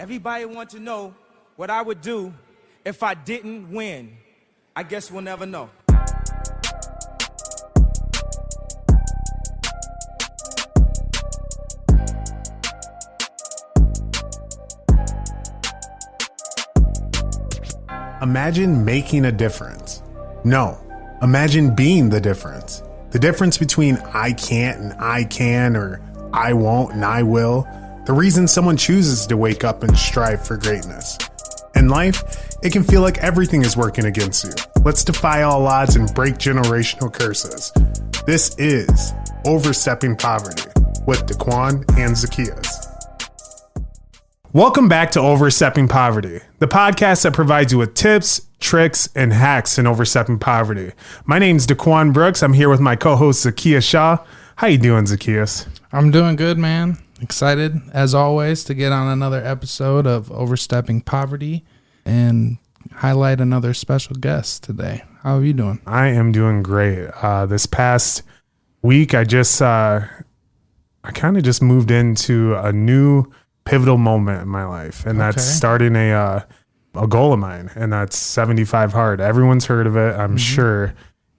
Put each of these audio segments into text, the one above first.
Everybody wants to know what I would do if I didn't win. I guess we'll never know. Imagine making a difference. No, imagine being the difference. The difference between I can't and I can, or I won't and I will. The reason someone chooses to wake up and strive for greatness. In life, it can feel like everything is working against you. Let's defy all odds and break generational curses. This is Overstepping Poverty with Daquan and Zacchaeus. Welcome back to Overstepping Poverty, the podcast that provides you with tips, tricks, and hacks in overstepping poverty. My name's Daquan Brooks. I'm here with my co-host Zacchaeus Shaw. How you doing, Zacchaeus? I'm doing good, man. Excited, as always, to get on another episode of Overstepping Poverty and highlight another special guest today. How are you doing? I am doing great. This past week, I kind of just moved into a new pivotal moment in my life, and that's starting a goal of mine, and that's 75 hard. Everyone's heard of it, I'm sure.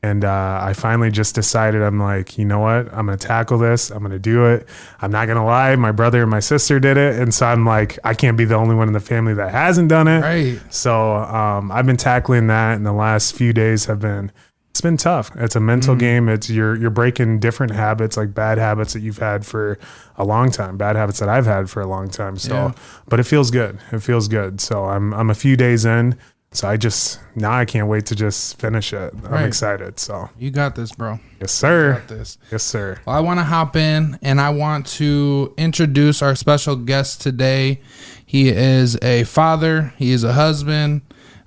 And I finally just decided, I'm like, you know what? I'm going to tackle this. I'm going to do it. I'm not going to lie. My brother and my sister did it. And so I'm like, I can't be the only one in the family that hasn't done it. Right. So I've been tackling that, and the last few days it's been tough. It's a mental game. It's you're breaking different habits, like bad habits that you've had for a long time, bad habits that I've had for a long time. So, but it feels good. It feels good. So I'm a few days in. So I can't wait to just finish it. I'm excited. So you got this, bro. Yes, sir. You got this. Yes, sir. Well, I want to hop in and I want to introduce our special guest today. He is a father. He is a husband.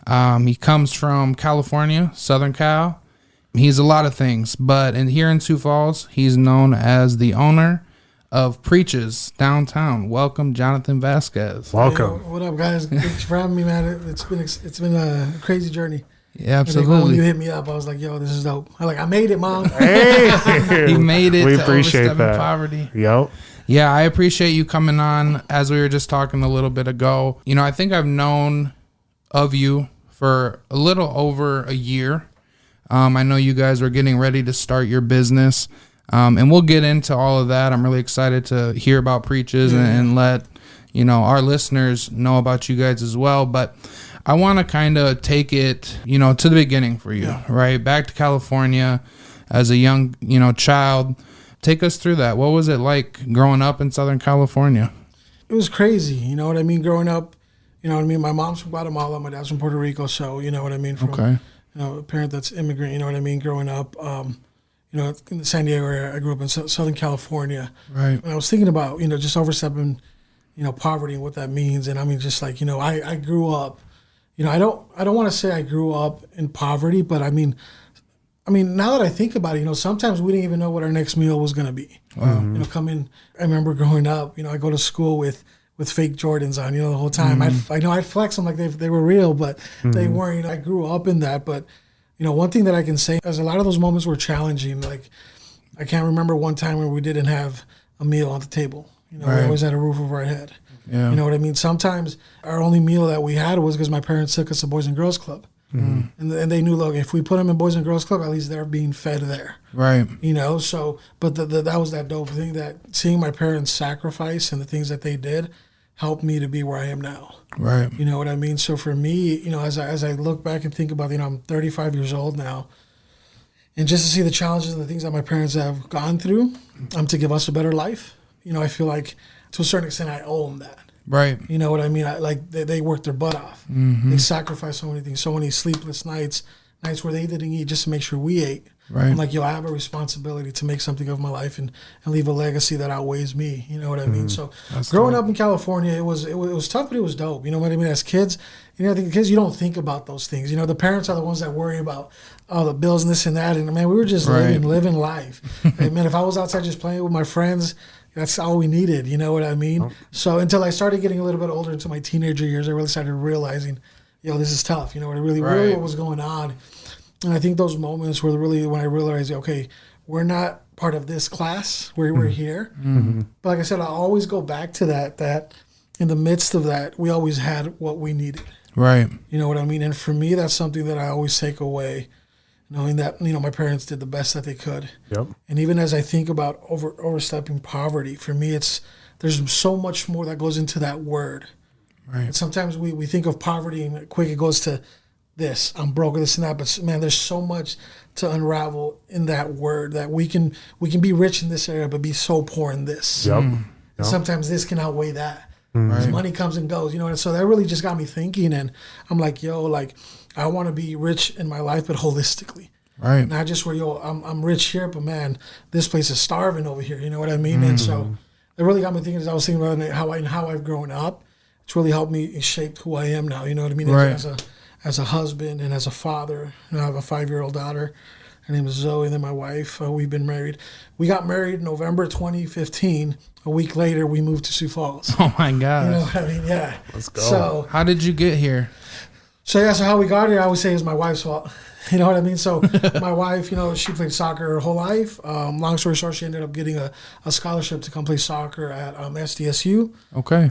He comes from California, Southern Cal. He's a lot of things, but here in Sioux Falls, he's known as the owner of Preaches downtown. Welcome, Jonathon Vazquez. Welcome. Hey, what up, guys? Thanks for having me, man. It's been a crazy journey. Yeah, absolutely. When you hit me up, I was like, "Yo, this is dope." I made it, Mom. Hey, he made it. We to appreciate Overstepping that. Poverty. Yep. Yeah, I appreciate you coming on. As we were just talking a little bit ago, I think I've known of you for a little over a year. I know you guys were getting ready to start your business. And we'll get into all of that. I'm really excited to hear about Preaches and let, our listeners know about you guys as well. But I want to kind of take it, to the beginning for you, right? Back to California as a young, child. Take us through that. What was it like growing up in Southern California? It was crazy. You know what I mean? Growing up, my mom's from Guatemala, my dad's from Puerto Rico. So, you know what I mean? From, a parent that's immigrant, you know what I mean? Growing up, in the San Diego area, I grew up in Southern California. Right. And I was thinking about, just overstepping, poverty and what that means. And I mean, just like, I grew up, I don't want to say I grew up in poverty, but I mean, now that I think about it, sometimes we didn't even know what our next meal was going to be. Wow. I remember growing up, I go to school with fake Jordans on, the whole time. I'd flex them like they were real, but they weren't. I grew up in that, but one thing that I can say is a lot of those moments were challenging. Like, I can't remember one time where we didn't have a meal on the table. We always had a roof over our head. Yeah. You know what I mean? Sometimes our only meal that we had was because my parents took us to Boys and Girls Club. And they knew, look, if we put them in Boys and Girls Club, at least they're being fed there. Right. So, but that was that dope thing, that seeing my parents sacrifice and the things that they did helped me to be where I am now. Right. You know what I mean? So for me, as I look back and think about, I'm 35 years old now, and just to see the challenges and the things that my parents have gone through, to give us a better life, I feel like to a certain extent I owe them that. Right. You know what I mean? They worked their butt off. They sacrificed so many things, so many sleepless nights where they didn't eat just to make sure we ate. Right. I'm like, I have a responsibility to make something of my life and leave a legacy that outweighs me. You know what I mean? So growing up in California, it was tough, but it was dope. You know what I mean? As kids, the kids, you don't think about those things. The parents are the ones that worry about the bills and this and that. And man, we were just living life. And man, if I was outside just playing with my friends, that's all we needed. You know what I mean? So until I started getting a little bit older, into my teenager years, I really started realizing, this is tough. Really what was going on. And I think those moments were really when I realized, okay, we're not part of this class. We're here. But like I said, I always go back to that in the midst of that, we always had what we needed. Right. You know what I mean? And for me, that's something that I always take away, knowing that, my parents did the best that they could. Yep. And even as I think about overstepping poverty, for me, there's so much more that goes into that word. Right. And sometimes we think of poverty and quick it goes to this, I'm broke, this and that. But man, there's so much to unravel in that word that we can be rich in this area, but be so poor in this. Yep. And sometimes this can outweigh that. Right. Money comes and goes, and so that really just got me thinking. And I'm like, I want to be rich in my life, but holistically. Right. Not just where, I'm rich here, but man, this place is starving over here. You know what I mean? And so it really got me thinking as I was thinking about how I've grown up. It's really helped me shape who I am now. You know what I mean? Right. As a husband and as a father. I have a 5-year-old daughter. Her name is Zoe, and then my wife. We've been married. We got married November 2015. A week later, we moved to Sioux Falls. Oh my gosh. You know what I mean? Yeah. Let's go. So How did you get here? So how we got here, I would say, is my wife's fault. You know what I mean? So my wife, she played soccer her whole life. Long story short, she ended up getting a scholarship to come play soccer at SDSU. Okay.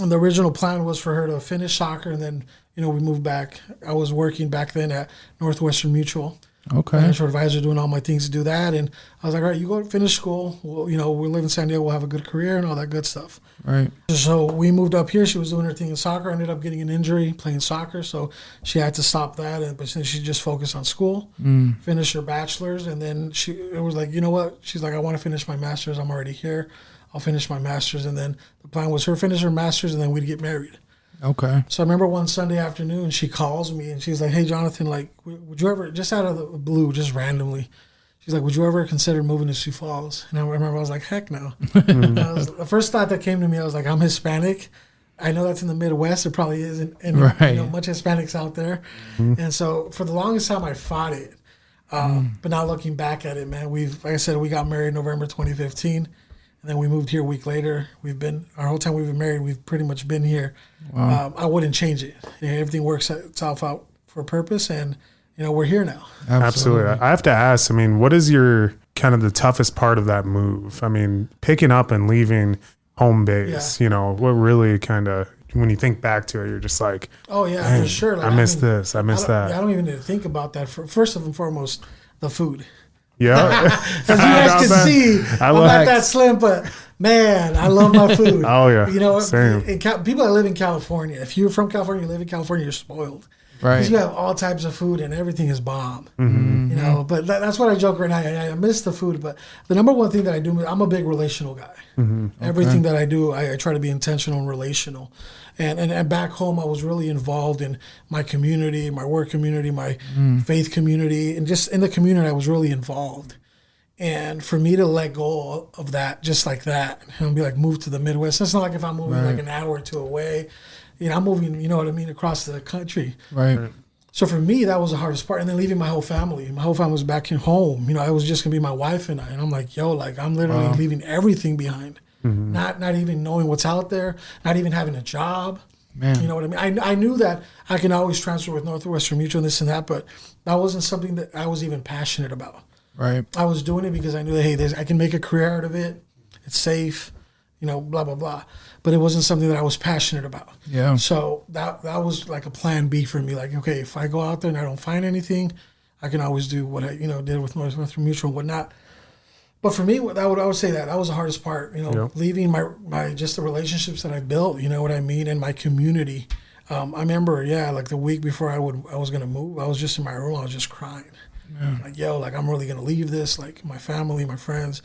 And the original plan was for her to finish soccer, and then, we moved back. I was working back then at Northwestern Mutual. Okay. Financial advisor, doing all my things to do that. And I was like, all right, you go finish school. We'll live in San Diego. We'll have a good career and all that good stuff. Right. So we moved up here. She was doing her thing in soccer. Ended up getting an injury playing soccer. So she had to stop that. But since she just focused on school, finished her bachelor's. And then it was like, you know what? She's like, I want to finish my master's. I'm already here. I'll finish my master's. And then the plan was her finish her master's and then we'd get married. Okay. So I remember one Sunday afternoon, she calls me and she's like, hey, Jonathan, would you ever, just out of the blue, just randomly, she's like, would you ever consider moving to Sioux Falls? And I remember I was like, heck no. The first thought that came to me, I was like, I'm Hispanic. I know that's in the Midwest. There probably isn't much Hispanics out there. And so for the longest time, I fought it. But now looking back at it, man, like I said, we got married November 2015. And then we moved here a week later. Our whole time we've been married, we've pretty much been here. Wow. I wouldn't change it. Everything works itself out for a purpose, and, we're here now. Absolutely. I have to ask, what is your kind of the toughest part of that move? Picking up and leaving home base, what really kind of, when you think back to it, you're just like, oh, yeah, for sure. I miss this. I miss that. I don't even need to think about that. First and foremost, the food. Yeah. As you guys can see, I'm not that slim, but man, I love my food. Oh, yeah. Same. People that live in California, if you're from California, you live in California, you're spoiled. Right. Because you have all types of food and everything is bomb. Mm-hmm. But that's what I joke right now. I miss the food, but the number one thing that I do, I'm a big relational guy. Mm-hmm. Everything that I do, I try to be intentional and relational. And back home, I was really involved in my community, my work community, my faith community, and just in the community, I was really involved. And for me to let go of that, just like that, and be like, move to the Midwest. It's not like if I'm moving like an hour or two away. I'm moving, across the country. Right. So for me, that was the hardest part. And then leaving my whole family. My whole family was back in home. It was just going to be my wife and I. And I'm like, I'm literally leaving everything behind. Mm-hmm. Not even knowing what's out there, not even having a job. Man. You know what I mean? I knew that I can always transfer with Northwestern Mutual and this and that, but that wasn't something that I was even passionate about. Right. I was doing it because I knew that, hey, I can make a career out of it. It's safe, blah, blah, blah. But it wasn't something that I was passionate about. Yeah. So that was like a plan B for me. Like, okay, if I go out there and I don't find anything, I can always do what I, did with Northwestern Mutual and whatnot. But for me, I would say that was the hardest part, leaving my just the relationships that I built, and my community. I remember, like the week before I was going to move, I was just in my room, I was just crying. Yeah. Like, I'm really going to leave this, like my family, my friends,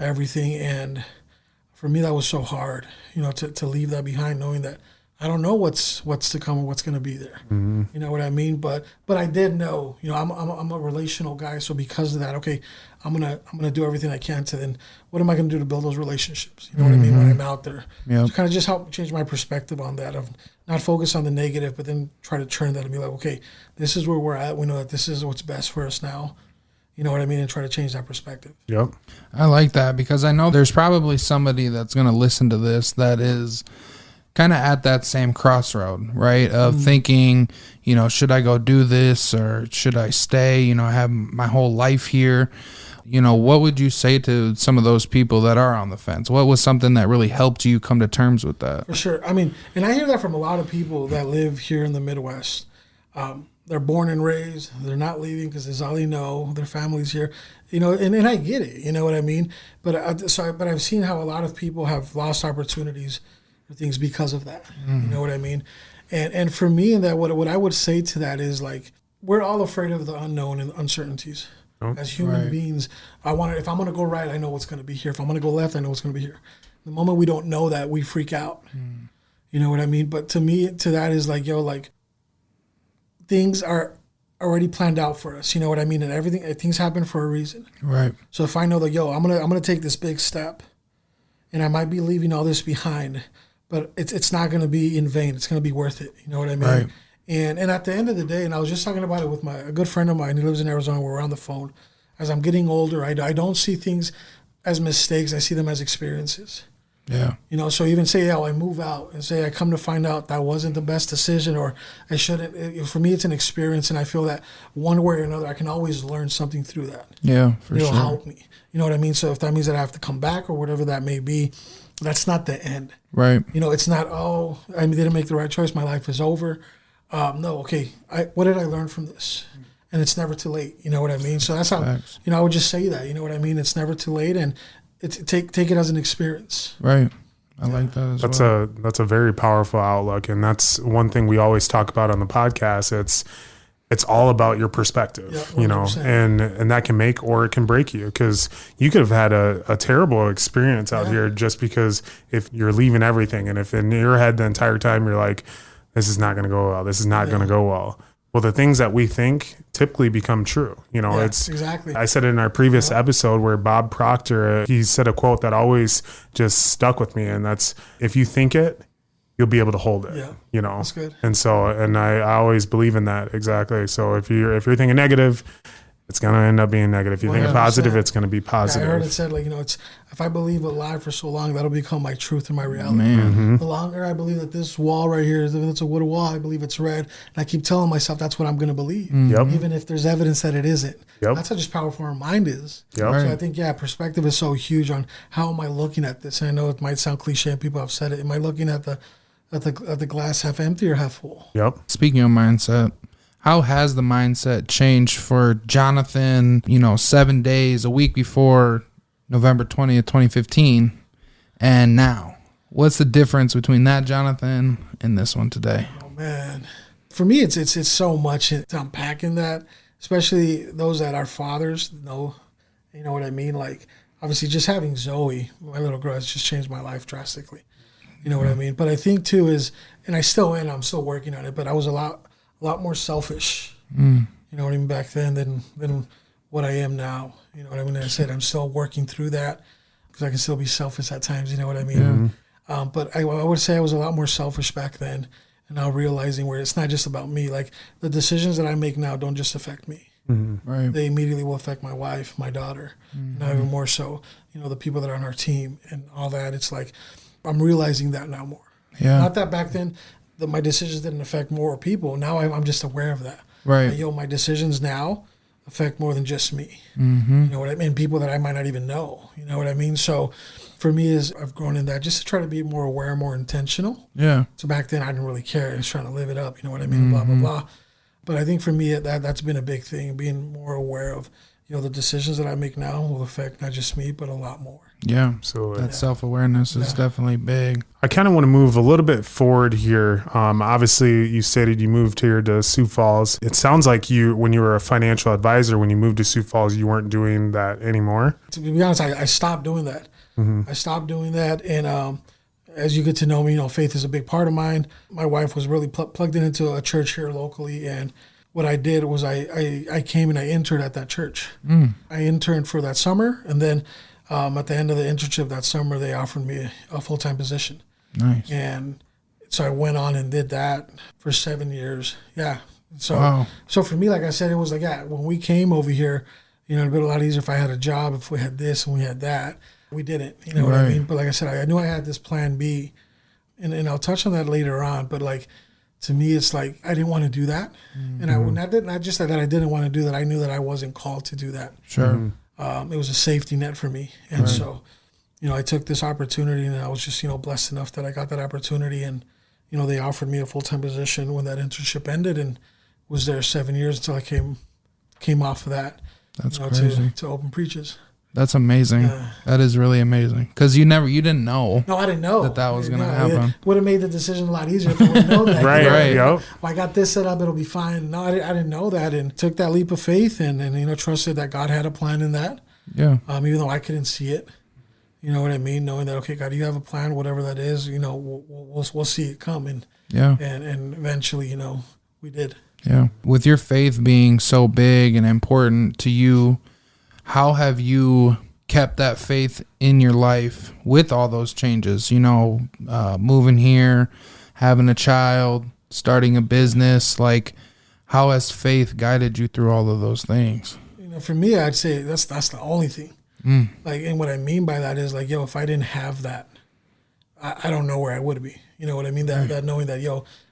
everything. And for me, that was so hard, to leave that behind, knowing that I don't know what's to come or what's going to be there. Mm-hmm. You know what I mean? But I did know, I'm a relational guy. So because of that, okay, I'm gonna do everything I can to then what am I going to do to build those relationships? You know what I mean? When I'm out there, so kind of just help change my perspective on that, of not focus on the negative, but then try to turn that and be like, okay, this is where we're at. We know that this is what's best for us now. You know what I mean? And try to change that perspective. Yep. I like that, because I know there's probably somebody that's going to listen to this that is kind of at that same crossroad, right? Of thinking, should I go do this or should I stay? I have my whole life here. what would you say to some of those people that are on the fence? What was something that really helped you come to terms with that? For sure. I mean, and I hear that from a lot of people that live here in the Midwest. They're born and raised. They're not leaving because it's all they know. Their family's here, and I get it. You know what I mean? But I've seen how a lot of people have lost opportunities for things because of that. You know what I mean? And for me, and that what I would say to that is like, we're all afraid of the unknown and uncertainties. As human beings, if I'm going to go right, I know what's going to be here. If I'm going to go left, I know what's going to be here. The moment we don't know that, we freak out. You know what I mean? But to me, to that is like, things are already planned out for us. You know what I mean? And things happen for a reason. Right. So if I know that, I'm gonna take this big step, and I might be leaving all this behind, but it's not gonna be in vain. It's gonna be worth it. You know what I mean? Right. And at the end of the day, and I was just talking about it with a good friend of mine. He lives in Arizona. We're on the phone. As I'm getting older, I don't see things as mistakes. I see them as experiences. Yeah. So even say, I move out and say I come to find out that wasn't the best decision, or I shouldn't. For me, it's an experience, and I feel that one way or another, I can always learn something through that. Yeah, for It'll sure. help me. You know what I mean? So if that means that I have to come back or whatever that may be, that's not the end. Right. It's not, I didn't make the right choice. My life is over. No, okay. What did I learn from this? And it's never too late. You know what I mean? So that's how, Facts. I would just say that. You know what I mean? It's never too late, and take it as an experience. Right. I like that as well. That's a very powerful outlook, and that's one thing we always talk about on the podcast. It's all about your perspective, Yeah, and that can make or it can break you, because you could have had a terrible experience out here just because if you're leaving everything, and if in your head the entire time you're like, this is not going to go well, this is not going to go well. Well, the things that we think typically become true. It's exactly. I said it in our previous episode where Bob Proctor, he said a quote that always just stuck with me. And that's, if you think it, you'll be able to hold it, That's good. And I always believe in that. Exactly. So if you're thinking negative, it's going to end up being negative. If you think positive, it's going to be positive. I heard it said, it's if I believe a lie for so long, that'll become my truth and my reality. Man. The longer I believe that this wall right here, if it's a wood wall, I believe it's red. And I keep telling myself that's what I'm going to believe. Yep. Even if there's evidence that it isn't. Yep. That's how just powerful our mind is. Yep. Right. So I think, perspective is so huge on how am I looking at this? And I know it might sound cliche, and people have said it. Am I looking at the glass half empty or half full? Yep. Speaking of mindset, how has the mindset changed for Jonathon, 7 days, a week before November 20th, 2015, and now? What's the difference between that Jonathon and this one today? Oh, man. For me, it's so much to unpack in that, especially those that are fathers know, you know what I mean? Like, obviously, just having Zoe, my little girl, has just changed my life drastically. You know what I mean? But I think, too, and I still am, I'm still working on it, but I was a lot more selfish, you know what I mean, back then than what I am now. You know what I mean? I said I'm still working through that because I can still be selfish at times, you know what I mean? But I would say I was a lot more selfish back then, and now realizing where it's not just about me. Like, the decisions that I make now don't just affect me. Right. They immediately will affect my wife, my daughter, and now even more so, the people that are on our team and all that. It's like I'm realizing that now more. Yeah. Not that back then my decisions didn't affect more people. Now I'm just aware of that. Right. Like, my decisions now affect more than just me. You know what I mean? People that I might not even know. You know what I mean? So for me, I've grown in that just to try to be more aware, more intentional. Yeah. So back then I didn't really care. I was trying to live it up. You know what I mean? Blah, blah, blah. But I think for me, that's been a big thing, being more aware of, the decisions that I make now will affect not just me, but a lot more. Yeah. Absolutely. That self-awareness is definitely big. I kind of want to move a little bit forward here. Obviously, you stated you moved here to Sioux Falls. It sounds like when you were a financial advisor, when you moved to Sioux Falls, you weren't doing that anymore. To be honest, I stopped doing that. I stopped doing that, and as you get to know me, faith is a big part of mine. My wife was really plugged into a church here locally, and what I did was I came and I interned at that church. I interned for that summer, and then at the end of the internship that summer, they offered me a full-time position. Nice. And so I went on and did that for 7 years. Yeah. So Wow. So for me, like I said, it was like, when we came over here, it'd be a lot easier if I had a job, if we had this and we had that. We didn't, you know what I mean? But like I said, I knew I had this plan B, and I'll touch on that later on, but like, to me, it's like I didn't want to do that, and I not just that I didn't want to do that. I knew that I wasn't called to do that. Sure. it was a safety net for me. And so, I took this opportunity, and I was just, blessed enough that I got that opportunity. And, they offered me a full-time position when that internship ended, and was there 7 years until I came off of that. That's crazy. To open Preaches. That's amazing. That is really amazing. Because you didn't know. No, I didn't know that was going to happen. It would have made the decision a lot easier if I would have known that. Right. Well, I got this set up, it'll be fine. No, I didn't know that, and took that leap of faith, and trusted that God had a plan in that. Yeah. Even though I couldn't see it. You know what I mean? Knowing that, okay, God, you have a plan, whatever that is, we'll see it come. And eventually, we did. Yeah. With your faith being so big and important to you, how have you kept that faith in your life with all those changes? Moving here, having a child, starting a business. Like, how has faith guided you through all of those things? For me, I'd say that's the only thing. Like, and what I mean by that is, like, if I didn't have that, I don't know where I would be. You know what I mean? That knowing that,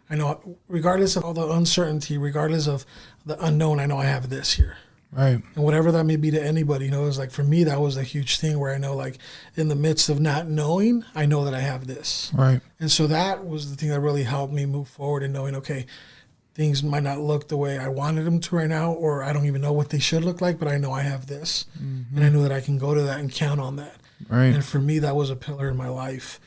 I know, regardless of all the uncertainty, regardless of the unknown, I know I have this here. Right. And whatever that may be to anybody, it's like, for me, that was a huge thing where I know, like, in the midst of not knowing, I know that I have this. Right. And so that was the thing that really helped me move forward in knowing, okay, things might not look the way I wanted them to right now, or I don't even know what they should look like, but I know I have this. Mm-hmm. And I know that I can go to that and count on that. Right. And for me, that was a pillar in my life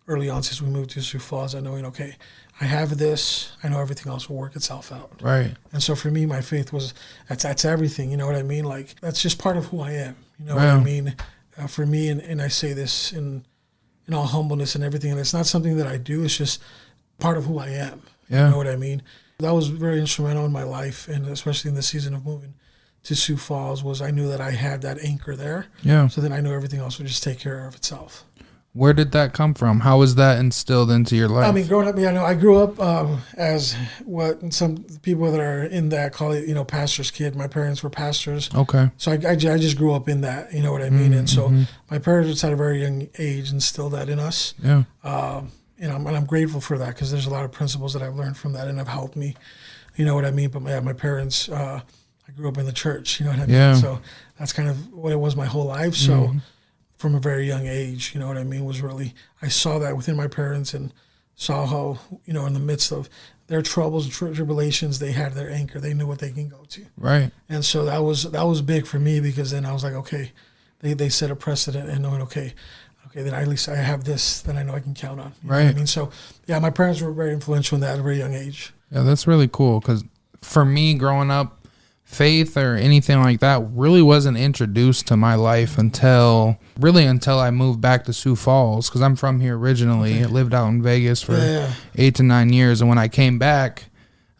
early on since we moved to Sioux Falls, knowing, okay, I have this. I know everything else will work itself out. Right. And so for me, my faith was, that's everything. You know what I mean? Like, that's just part of who I am. You know what I mean? For me, and I say this in all humbleness and everything, and it's not something that I do. It's just part of who I am. Yeah. You know what I mean? That was very instrumental in my life, and especially in the season of moving to Sioux Falls, was I knew that I had that anchor there. Yeah. So then I knew everything else would just take care of itself. Where did that come from? How was that instilled into your life? I mean, growing up, I grew up as what some people that are in that call it, pastor's kid. My parents were pastors. Okay. So I just grew up in that, you know what I mean? And so my parents at a very young age instilled that in us. Yeah. And I'm grateful for that, because there's a lot of principles that I've learned from that and have helped me, you know what I mean? But my parents, I grew up in the church, you know what I mean? Yeah. So that's kind of what it was my whole life. So from a very young age, you know what I mean, was really, I saw that within my parents and saw how, in the midst of their troubles and tribulations, they had their anchor. They knew what they can go to. Right. And so that was big for me, because then I was like, okay, they set a precedent and knowing, okay, then at least I have this that I know I can count on. You know what I mean? So, yeah, my parents were very influential in that at a very young age. Yeah, that's really cool, because for me, growing up, faith or anything like that really wasn't introduced to my life until I moved back to Sioux Falls, because I'm from here originally. I lived out in Vegas for 8 to 9 years, and when I came back,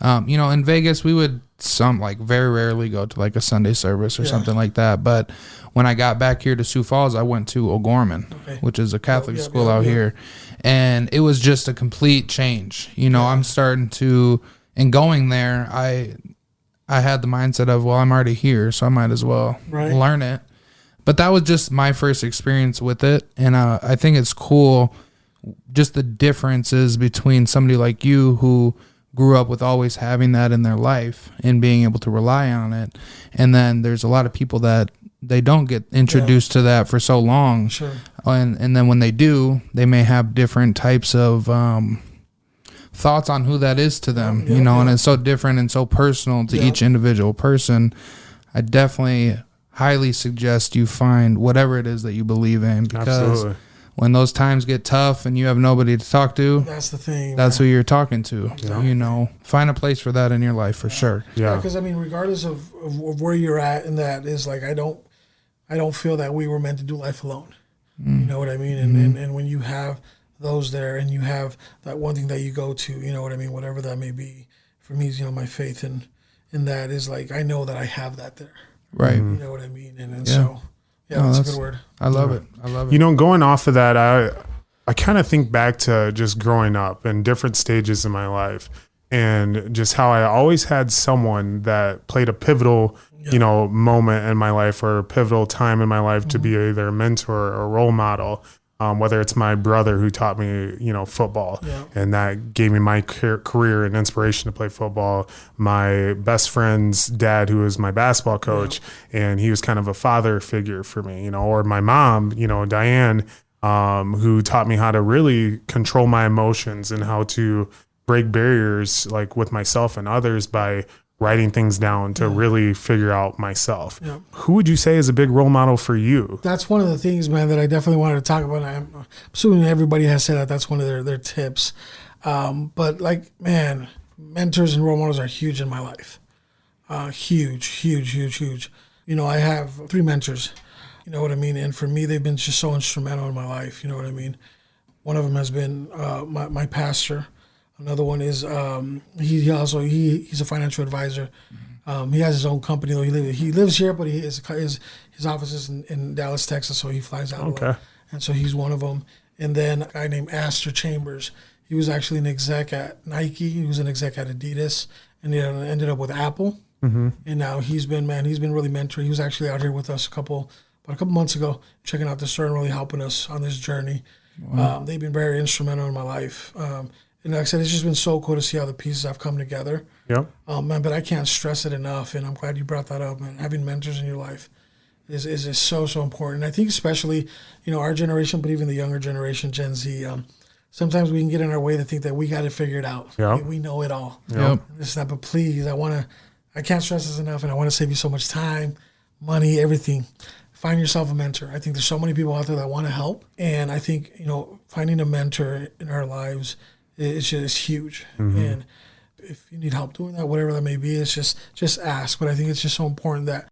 in Vegas, we would very rarely go to like a Sunday service or something like that. But when I got back here to Sioux Falls, I went to O'Gorman, which is a Catholic school out here. And it was just a complete change. I'm starting to, and going there, I had the mindset of, well, I'm already here, so I might as well learn it. But that was just my first experience with it. And I think it's cool, just the differences between somebody like you who grew up with always having that in their life and being able to rely on it. And then there's a lot of people that they don't get introduced to that for so long. Sure. And then when they do, they may have different types of thoughts on who that is to them, and it's so different and so personal to each individual person. I definitely highly suggest you find whatever it is that you believe in, because when those times get tough and you have nobody to talk to, that's the thing. That's who you're talking to. Find a place for that in your life for sure. Yeah. Because regardless of where you're at, and that is like, I don't feel that we were meant to do life alone. You know what I mean? And when you have those there, and you have that one thing that you go to, you know what I mean, whatever that may be. For me, my faith in that is like, I know that I have that there. Right. You know what I mean? And so, that's a good word. I love it. I love it. Going off of that, I kind of think back to just growing up and different stages in my life, and just how I always had someone that played a pivotal, moment in my life, or a pivotal time in my life to be either a mentor or a role model. whether it's my brother who taught me, football, and that gave me my career and inspiration to play football. My best friend's dad, who was my basketball coach, and he was kind of a father figure for me, or my mom, Diane, who taught me how to really control my emotions and how to break barriers like with myself and others by writing things down to really figure out myself. Yep. Who would you say is a big role model for you? That's one of the things, man, that I definitely wanted to talk about. I'm assuming everybody has said that that's one of their tips. But like, man, mentors and role models are huge in my life. Huge. I have 3 mentors, you know what I mean? And for me, they've been just so instrumental in my life, you know what I mean? One of them has been my pastor. Another one is he's a financial advisor. He has his own company though. He lives here, but his office is in Dallas, Texas, so he flies out. Okay. And so he's one of them. And then a guy named Astor Chambers. He was actually an exec at Nike. He was an exec at Adidas, and he ended up with Apple. Mm-hmm. And now he's been really mentoring. He was actually out here with us about a couple months ago, checking out the store and really helping us on this journey. Wow. They've been very instrumental in my life. And like I said, it's just been so cool to see how the pieces have come together. Yep. Man, but I can't stress it enough, and I'm glad you brought that up, man. Having mentors in your life is so important. And I think especially, our generation, but even the younger generation, Gen Z, sometimes we can get in our way to think that we got it figured out. Yep. We know it all. Yep. It's not, but please, I can't stress this enough, and I want to save you so much time, money, everything. Find yourself a mentor. I think there's so many people out there that want to help, and I think, finding a mentor in our lives it's just huge. Mm-hmm. And if you need help doing that, whatever that may be, it's just ask. But I think it's just so important that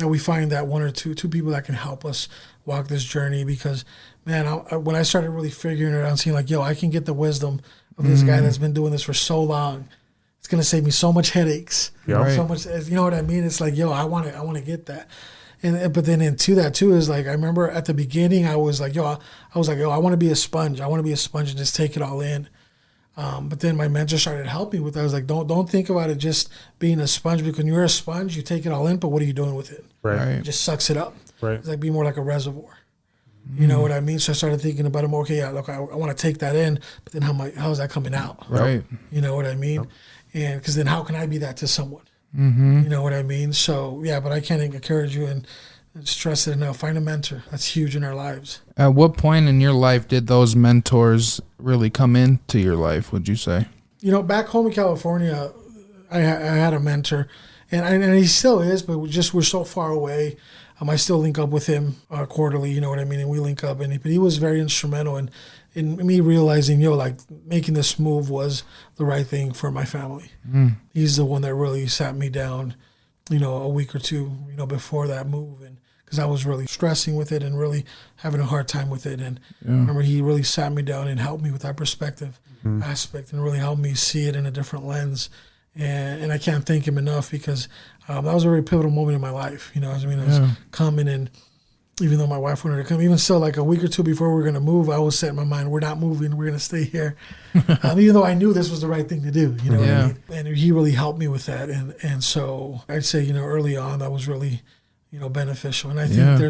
we find that one or two people that can help us walk this journey. Because, man, when I started really figuring it out and seeing like, I can get the wisdom of this guy that's been doing this for so long. It's going to save me so much headaches. Yep. So much, you know what I mean? It's like, I want to get that. But then into that too is like, I remember at the beginning, I was like, I want to be a sponge. I want to be a sponge and just take it all in. But then my mentor started helping with that. I was like, don't think about it just being a sponge, because when you're a sponge, you take it all in, but what are you doing with it? Right. It just sucks it up. Right. It's like be more like a reservoir. You know what I mean? So I started thinking about it more. Okay, look, I want to take that in, but then how is that coming out? Right. You know what I mean? Yep. And because then how can I be that to someone? Mm-hmm. You know what I mean? So yeah, but I can't encourage you and stress it enough. Find a mentor. That's huge in our lives. At what point in your life did those mentors really come into your life, would you say? Back home in California, I had a mentor, and he still is, but we're so far away. I still link up with him quarterly, you know what I mean? And we link up, but he was very instrumental in me realizing, like making this move was the right thing for my family. Mm. He's the one that really sat me down, a week or two, before that move, and because I was really stressing with it and really having a hard time with it. And I remember he really sat me down and helped me with that perspective aspect and really helped me see it in a different lens. And I can't thank him enough, because that was a very pivotal moment in my life. I was coming, and even though my wife wanted to come, even still, like a week or two before we were going to move, I was set in my mind, we're not moving, we're going to stay here. Even though I knew this was the right thing to do, what I mean? And he really helped me with that. And so I'd say, early on, that was really, beneficial. And I think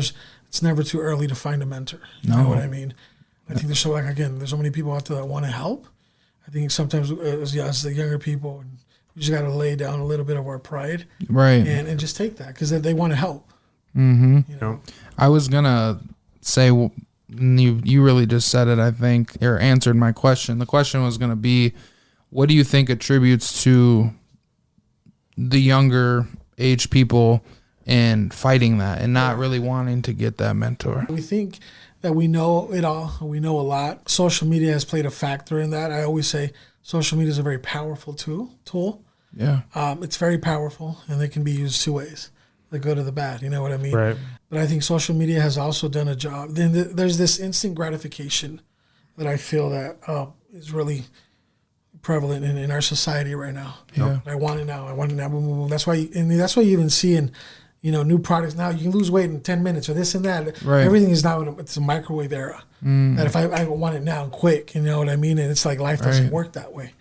it's never too early to find a mentor. You know what I mean? I think there's so many people out there that want to help. I think sometimes as the younger people, we just got to lay down a little bit of our pride. Right. And just take that, because they want to help. Mm-hmm. I was going to say, you really just said it, I think, or answered my question. The question was going to be, what do you think attributes to the younger age people and fighting that and not really wanting to get that mentor? We think that we know it all. We know a lot. Social media has played a factor in that. I always say social media is a very powerful tool. Yeah. It's very powerful, and it can be used 2 ways, the good or the bad. You know what I mean? Right. But I think social media has also done a job. Then there's this instant gratification that I feel that is really prevalent in our society right now. Yeah. I want it now. I want it now. Boom, boom, boom. That's why you even see in new products now. You can lose weight in 10 minutes or this and that. Right. Everything is now it's a microwave era. That if I want it now and quick, you know what I mean? And it's like life doesn't work that way.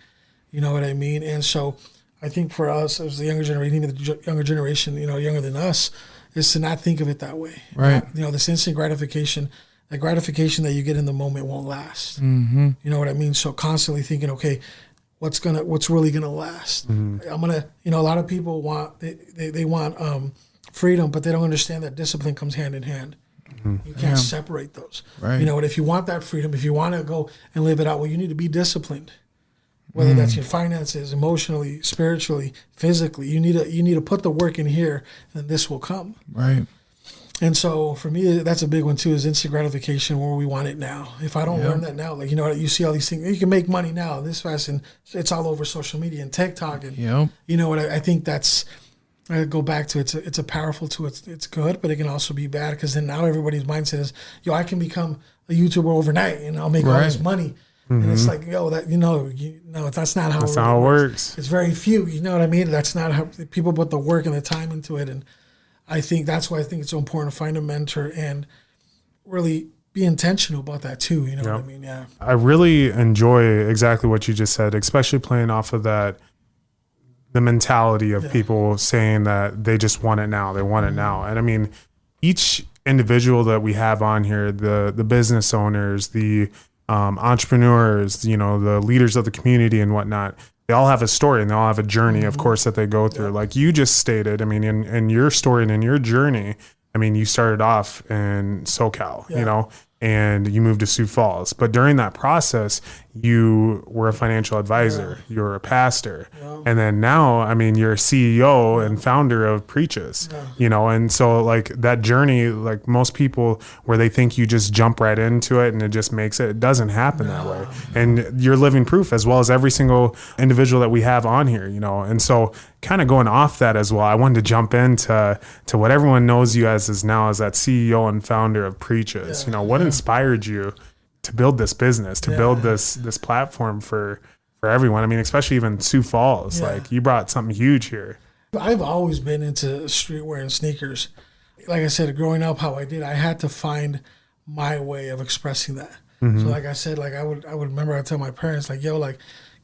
You know what I mean? And so I think for us as the younger generation, even the younger generation, younger than us, is to not think of it that way. Right. This instant gratification that gratification that you get in the moment won't last. Mm-hmm. You know what I mean? So constantly thinking, okay, what's really gonna last? I'm gonna, a lot of people want they want freedom, but they don't understand that discipline comes hand in hand. You can't separate those. Right. But if you want that freedom, if you want to go and live it out, well, you need to be disciplined. Whether that's your finances, emotionally, spiritually, physically, you need to put the work in here, and this will come. Right. And so for me, that's a big one too, is instant gratification where we want it now. If I don't learn that now, like, you see all these things, you can make money now this fast, and it's all over social media and TikTok. And I think that's, I go back to it's a powerful tool. It's good, but it can also be bad, because then now everybody's mindset is, I can become a YouTuber overnight and I'll make all this money. And it's like, that's not how it works. It's very few, you know what I mean? That's not how people put the work and the time into it. And I think that's why I think it's so important to find a mentor and really be intentional about that too. You know what I mean? Yeah. I really enjoy exactly what you just said, especially playing off of that, the mentality of people saying that they just want it now. They want it now. And I mean, each individual that we have on here, the business owners, the entrepreneurs, the leaders of the community and whatnot, they all have a story and they all have a journey, of course, that they go through. Like you just stated, I mean, in your story and in your journey, I mean, you started off in SoCal, and you moved to Sioux Falls. But during that process, you were a financial advisor, you were a pastor. And then now, I mean, you're a CEO and founder of Preaches, and so like that journey, like most people where they think you just jump right into it and it just makes it doesn't happen that way. And you're living proof, as well as every single individual that we have on here, and so kind of going off that as well, I wanted to jump into what everyone knows you as is now as that CEO and founder of Preaches. What inspired you to build this business, to build this platform for everyone? I mean, especially even Sioux Falls, like you brought something huge here. I've always been into streetwear and sneakers. Like I said, growing up how I did, I had to find my way of expressing that. So like I said, like I would remember I'd tell my parents, like,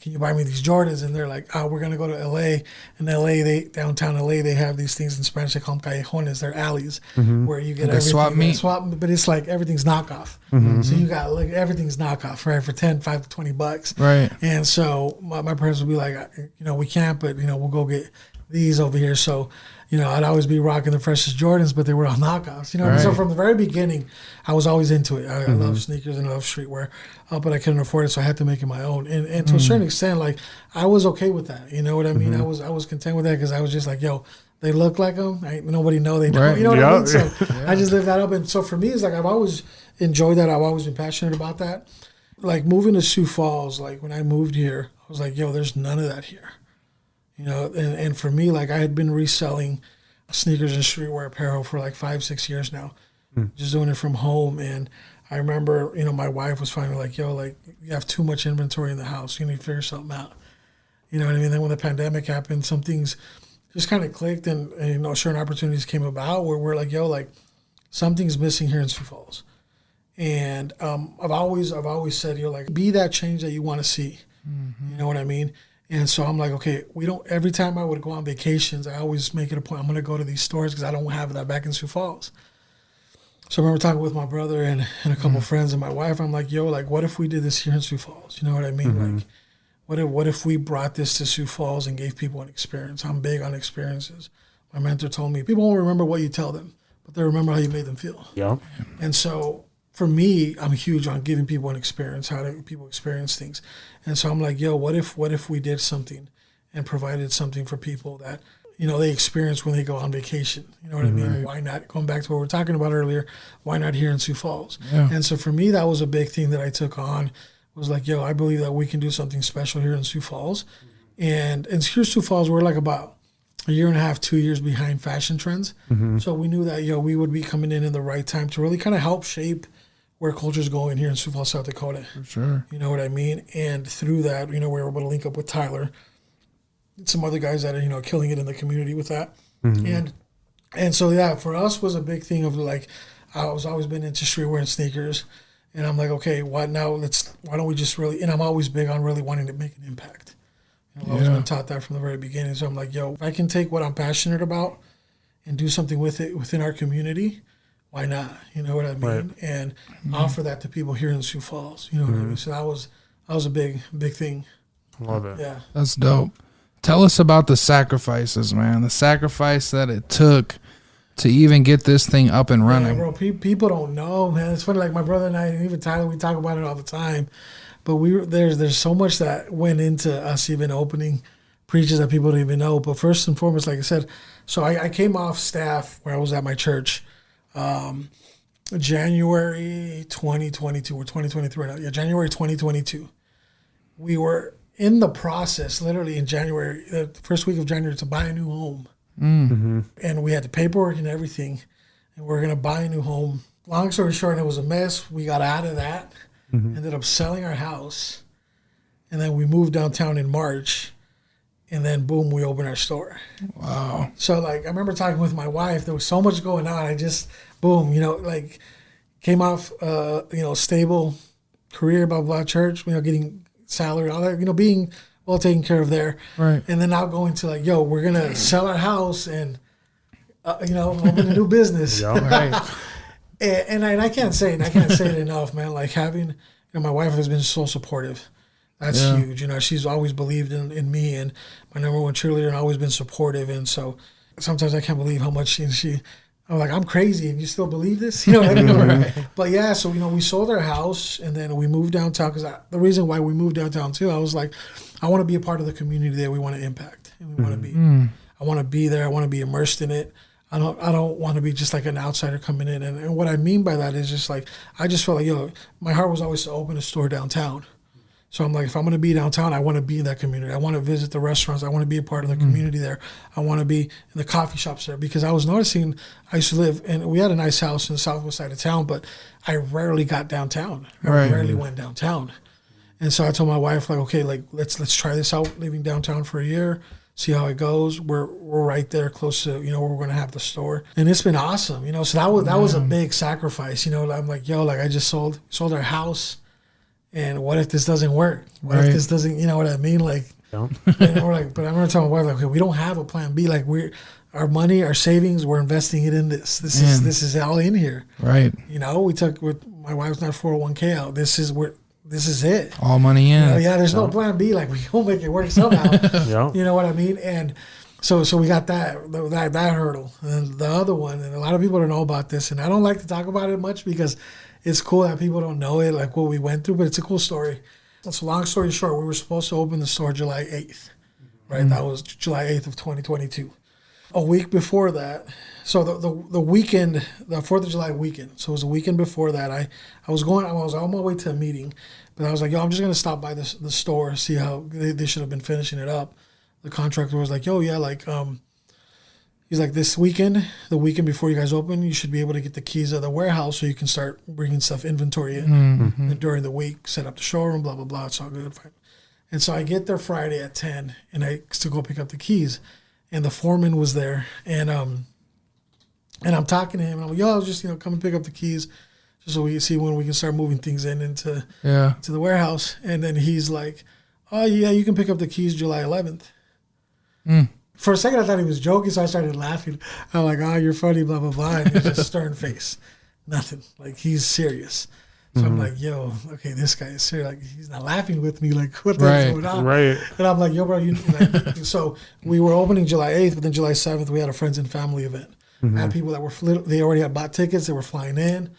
can you buy me these Jordans? And they're like, we're going to go to LA. In LA, downtown LA, they have these things in Spanish, they call them callejones. They're alleys where you get everything. Swap, but it's like everything's knockoff. So you got like everything's knockoff, right? For $5 to $20. Right. And so my parents would be like, we can't, but, we'll go get these over here. So, I'd always be rocking the freshest Jordans, but they were all knockoffs, Right. So from the very beginning, I was always into it. I love sneakers and I love streetwear, but I couldn't afford it, so I had to make it my own. And to a certain extent, like I was okay with that. You know what I mean? I was content with that, because I was just like, they look like them. Nobody know they know. Right. You know what I mean? So I just lived that up. And so for me, it's like I've always enjoyed that. I've always been passionate about that. Like moving to Sioux Falls, like when I moved here, I was like, there's none of that here. And for me, like I had been reselling sneakers and streetwear apparel for like 5-6 years now, just doing it from home. And I remember, my wife was finally like, like you have too much inventory in the house. You need to figure something out. You know what I mean? Then when the pandemic happened, some things just kind of clicked, and certain opportunities came about where we're like, like something's missing here in Sioux Falls. And I've always said, like be that change that you want to see. You know what I mean? And so I'm like, okay, every time I would go on vacations, I always make it a point, I'm going to go to these stores because I don't have that back in Sioux Falls. So I remember talking with my brother and a couple friends and my wife. I'm like, like, what if we did this here in Sioux Falls? You know what I mean? Like, what if we brought this to Sioux Falls and gave people an experience? I'm big on experiences. My mentor told me, people won't remember what you tell them, but they remember how you made them feel. Yeah. And so for me, I'm huge on giving people an experience, how people experience things. And so I'm like, what if we did something and provided something for people that, they experience when they go on vacation? You know what I mean? Why not? Going back to what we were talking about earlier, why not here in Sioux Falls? Yeah. And so for me, that was a big thing that I took on, was like, I believe that we can do something special here in Sioux Falls. And here in Sioux Falls, we're like about a year and a half, 2 years behind fashion trends. So we knew that, we would be coming in the right time to really kind of help shape where culture's going here in Sioux Falls, South Dakota. For sure. You know what I mean? And through that, we were able to link up with Tyler and some other guys that are, killing it in the community with that. And so, for us was a big thing of like, I was always been into streetwear and sneakers. And I'm like, okay, why don't we just really, and I'm always big on really wanting to make an impact. I've always been taught that from the very beginning. So I'm like, if I can take what I'm passionate about and do something with it within our community, why not? You know what I mean? Right. And offer that to people here in Sioux Falls. You know what I mean? So that was a big thing. Love it. Yeah. That's dope. Tell us about the sacrifices, man. The sacrifice that it took to even get this thing up and running. Yeah, bro, people don't know, man. It's funny, like my brother and I, and even Tyler, we talk about it all the time. But there's so much that went into us even opening preaches that people don't even know. But first and foremost, like I said, so I came off staff where I was at my church January 2022 or 2023 right now. Yeah, January 2022. We were in the process, literally in January, the first week of January, to buy a new home. And we had the paperwork and everything, and we were going to buy a new home. Long story short, it was a mess. We got out of that, ended up selling our house, and then we moved downtown in March, and then boom, we opened our store. Wow. So like I remember talking with my wife, there was so much going on. I just boom, like came off stable career, blah blah, church, getting salary, all that, being well taken care of there. Right. And then now going to like, we're going to sell our house and, open a new business. Right. and I can't say it enough, man. Like having, my wife has been so supportive. That's huge. She's always believed in me, and my number one cheerleader, and always been supportive. And so sometimes I can't believe how much I'm like, I'm crazy and you still believe this? You know what I mean? Right. But yeah, so, we sold our house and then we moved downtown because the reason why we moved downtown too, I was like, I want to be a part of the community that we want to impact. And we want to be, I want to be there. I want to be immersed in it. I don't want to be just like an outsider coming in. And what I mean by that is just like, I just felt like, my heart was always to open a store downtown. So I'm like, if I'm going to be downtown, I want to be in that community. I want to visit the restaurants. I want to be a part of the community there. I want to be in the coffee shops there, because I was noticing, I used to live, and we had a nice house in the southwest side of town, but I rarely got downtown. I rarely went downtown. And so I told my wife, like, okay, like let's try this out, living downtown for a year, see how it goes. We're right there close to, where we're going to have the store. And it's been awesome, So that was a big sacrifice, I'm like, I just sold our house. And what if this doesn't work? What if this doesn't, you know what I mean? Like, and we're like, but I'm going to tell my wife, like, okay, we don't have a plan B. Like, our money, our savings, we're investing it in this. This is all in here. Right. We took with my wife's not 401k out. This is it. All money in. There's no plan B. Like, we will make it work somehow. You know what I mean? And so we got that hurdle. And then the other one, and a lot of people don't know about this, and I don't like to talk about it much because it's cool that people don't know it, like what we went through, but it's a cool story. So long story short, we were supposed to open the store July 8th, right? That was July 8th of 2022. A week before that, so the weekend, the 4th of July weekend, so it was a weekend before that, I was on my way to a meeting, but I was like, I'm just going to stop by the store, see how they should have been finishing it up. The contractor was like, he's like, this weekend, the weekend before you guys open, you should be able to get the keys of the warehouse so you can start bringing inventory in. And during the week, set up the showroom, blah, blah, blah. It's all good. Fine. And so I get there Friday at 10, and I to go pick up the keys. And the foreman was there. And I'm talking to him. And I'm like, I'll just, come and pick up the keys just so we can see when we can start moving things into the warehouse. And then he's like, oh, yeah, you can pick up the keys July 11th. For a second, I thought he was joking, so I started laughing. I'm like, you're funny, blah, blah, blah. And he's just stern face. Nothing. Like, he's serious. So I'm like, okay, this guy is serious. Like, he's not laughing with me. Like, what the hell's going on? Right. And I'm like, bro, so we were opening July 8th, but then July 7th, we had a friends and family event. I had people that they already had bought tickets. They were flying in.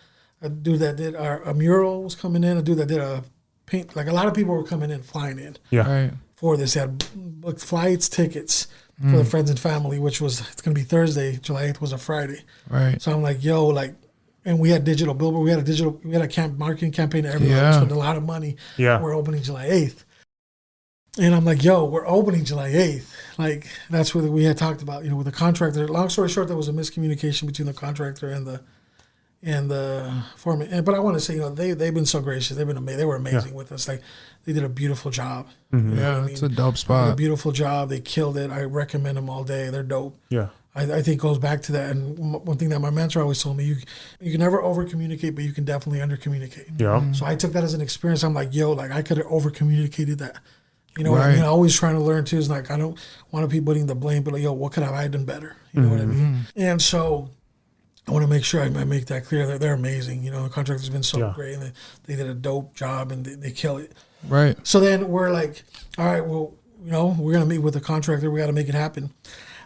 A dude that did a mural was coming in. A dude that did a paint. Like, a lot of people were coming in, flying in. Yeah. Right. For this. They had booked flights, tickets for the friends and family, which was, it's going to be Thursday. July 8th was a Friday. Right. So I'm like, and we had digital billboard. We had a marketing campaign everywhere. We spent a lot of money. Yeah. We're opening July 8th. And I'm like, we're opening July 8th. Like, that's what we had talked about, with the contractor. Long story short, there was a miscommunication between the contractor and the foreman. But I want to say, they've been so gracious. They've been amazing. They were amazing with us. Like, they did a beautiful job. It's a dope spot. A beautiful job. They killed it. I recommend them all day. They're dope. Yeah. I think it goes back to that. And one thing that my mentor always told me, you can never over communicate, but you can definitely under communicate. Yeah. So I took that as an experience. I'm like, I could have over communicated that. You know what I mean? Always trying to learn too. Is like, I don't want to be putting the blame, but like, what could have I done better? You know what I mean? And so I want to make sure I make that clear. They're amazing. You know, the contractor's been so great, and they did a dope job, and they kill it. Right. So then we're like, all right, well, you know, we're gonna meet with the contractor. We got to make it happen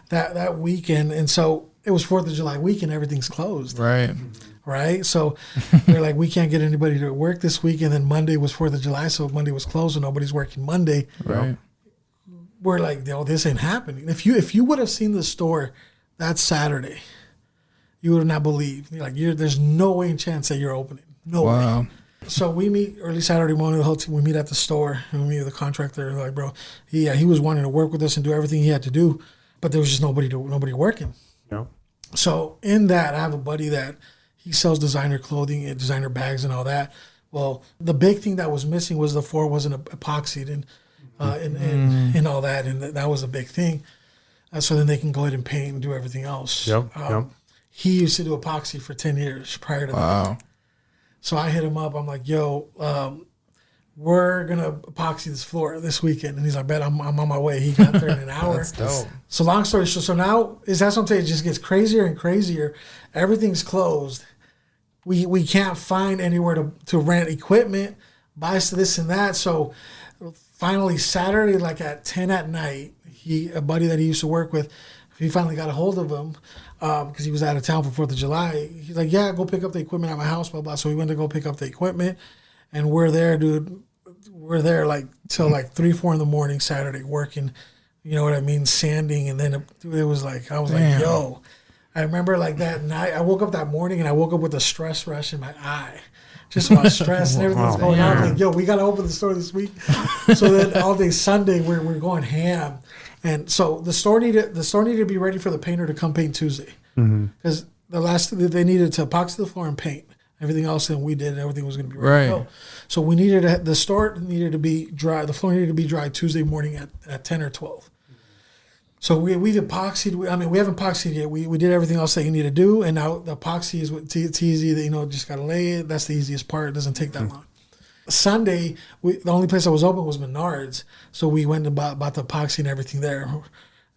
that weekend. And so it was 4th of July weekend. Everything's closed. Right. So they're like, we can't get anybody to work this week. And then Monday was 4th of July, so Monday was closed, so nobody's working Monday. Right. We're like, no, this ain't happening. If you would have seen the store that Saturday, you would have not believed. You're like, there's no way in chance that you're opening. No way. So we meet early Saturday morning, the whole team. We meet at the store, and we meet with the contractor. Like, bro, he was wanting to work with us and do everything he had to do, but there was just nobody working. Yeah. So in that, I have a buddy that he sells designer clothing and designer bags and all that. Well, the big thing that was missing was the floor wasn't epoxied and all that, and that was a big thing. So then they can go ahead and paint and do everything else. Yep. He used to do epoxy for 10 years prior to that. So I hit him up. I'm like, yo, we're going to epoxy this floor this weekend. And he's like, bet I'm on my way. He got there in an hour. That's dope. So long story short, so now, that's what I'm saying, it just gets crazier and crazier. Everything's closed. We can't find anywhere to rent equipment, buy this and that. So finally Saturday, like at 10 at night, a buddy that he used to work with, he finally got a hold of him because he was out of town for 4th of July. He's like, yeah, go pick up the equipment at my house, blah, blah. So we went to go pick up the equipment, and we're there, dude. We're there like till like 3, 4 in the morning Saturday working, you know what I mean, sanding. And then it was like, I was like, yo. I remember like that night, I woke up that morning and I woke up with a stress rush in my eye. Just about stress and everything's going on. I'm like, yo, we got to open the store this week. So then all day Sunday, we're going ham. And so the store needed to be ready for the painter to come paint Tuesday. Because they needed to epoxy the floor and paint. Everything else that we did, everything was going to be ready to go. So the store needed to be dry. The floor needed to be dry Tuesday morning at 10 or 12. So we've epoxied. We haven't epoxied yet. We did everything else that you need to do, and now the epoxy is it's easy. That just got to lay it. That's the easiest part. It doesn't take that long. Sunday, the only place that was open was Menards, so we went and bought the epoxy and everything there.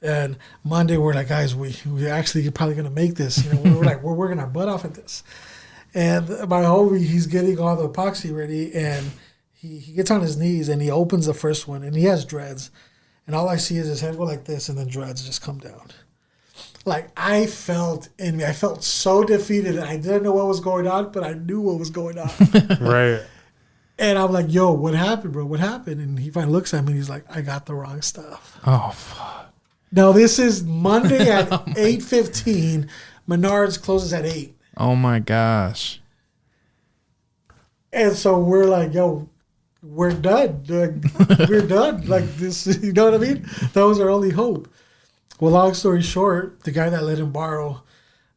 And Monday, we're like, guys, we actually probably going to make this. We're like, we're working our butt off at this. And my homie, he's getting all the epoxy ready, and he gets on his knees and he opens the first one, and he has dreads. And all I see is his head go like this, and then dreads just come down. Like, I felt so defeated, and I didn't know what was going on, but I knew what was going on. Right. And I'm like, yo, what happened, bro? What happened? And he finally looks at me, and he's like, I got the wrong stuff. Oh, fuck. Now, this is Monday at 8:15. Menards closes at 8. Oh, my gosh. And so we're like, yo, we're done. We're done. Like this, you know what I mean? That was our only hope. Well, long story short, the guy that let him borrow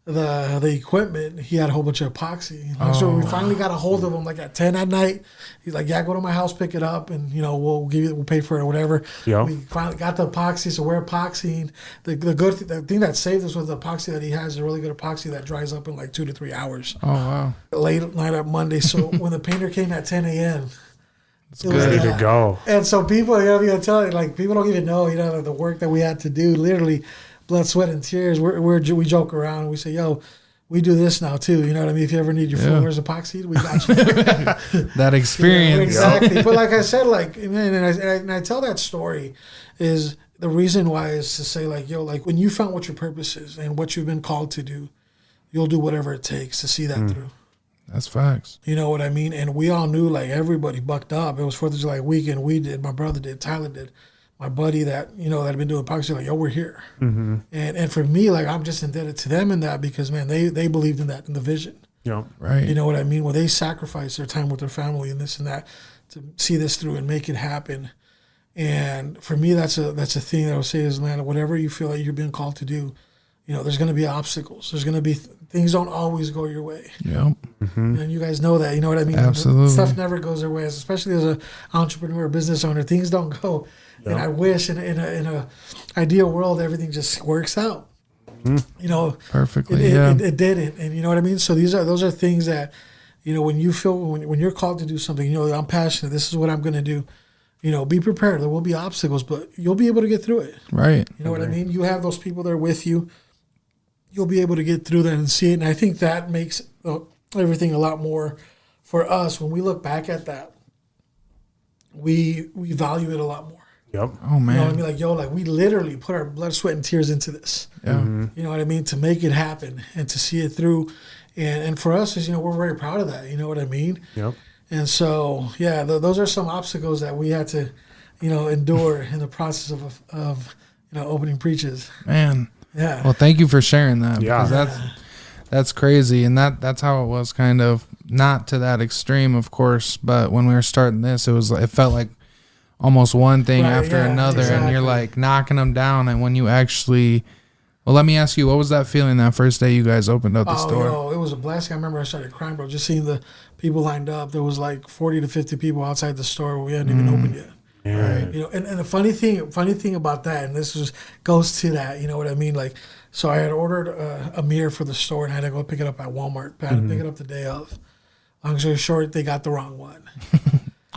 the equipment, he had a whole bunch of epoxy. So we finally got a hold of him like at 10 at night. He's like, yeah, go to my house, pick it up, and we'll pay for it or whatever. Yep. We finally got the epoxy, so we're epoxying. The thing that saved us was the epoxy that he has, a really good epoxy that dries up in like 2 to 3 hours. Oh, wow. Late night on Monday. So when the painter came at 10 a.m., it's ready to go. And so people, I tell you, like, people don't even know, the work that we had to do, literally blood, sweat, and tears. We joke around and we say, yo, we do this now too. You know what I mean? If you ever need your floors epoxied, we got you. That experience. Exactly. But like I said, like, and I tell that story is the reason why is to say, like, yo, like when you found what your purpose is and what you've been called to do, you'll do whatever it takes to see that through. That's facts. You know what I mean? And we all knew, like, everybody bucked up. It was 4th of July weekend. We did. My brother did. Tyler did. My buddy that, that had been doing epoxy, like, yo, we're here. Mm-hmm. And for me, like, I'm just indebted to them in that because, man, they believed in that, in the vision. Yeah. Right. You know what I mean? Well, they sacrificed their time with their family and this and that to see this through and make it happen. And for me, that's a thing that I would say is, man, whatever you feel like you're being called to do, there's going to be obstacles. There's going to be things don't always go your way. Yep. Mm-hmm. And you guys know that. You know what I mean? Absolutely. Stuff never goes their way, especially as an entrepreneur, business owner. Things don't go. Yep. And I wish in a ideal world, everything just works out. Mm. Perfectly. It didn't. And you know what I mean? So those are things that, when you feel, when you're called to do something, I'm passionate. This is what I'm going to do. Be prepared. There will be obstacles, but you'll be able to get through it. Right. You know what I mean? You have those people there with you. you'll be able to get through that and see it. And I think that makes everything a lot more for us. When we look back at that, we value it a lot more. Yep. Oh man. You know what I mean? Like, yo, like we literally put our blood, sweat, and tears into this. Yeah. You know what I mean? To make it happen and to see it through. And for us, is, you know, we're very proud of that. You know what I mean? Yep. And so, yeah, those are some obstacles that we had to, you know, endure in the process of you know, opening Preaches. Man. Yeah. Well, thank you for sharing that. Yeah. Because that's crazy. And that's how it was, kind of, not to that extreme, of course, but when we were starting this, it felt like almost one thing after another, and you're like knocking them down. And when you actually, well, let me ask you, what was that feeling that first day you guys opened up the store? Yo, it was a blessing. I remember I started crying, bro, just seeing the people lined up. There was like 40 to 50 people outside the store. We hadn't even opened yet. Yeah. Right. You know, and the funny thing about that, and this goes to that, you know what I mean? Like, so I had ordered a mirror for the store, and I had to go pick it up at Walmart. I had to pick it up the day of. Long story short, they got the wrong one.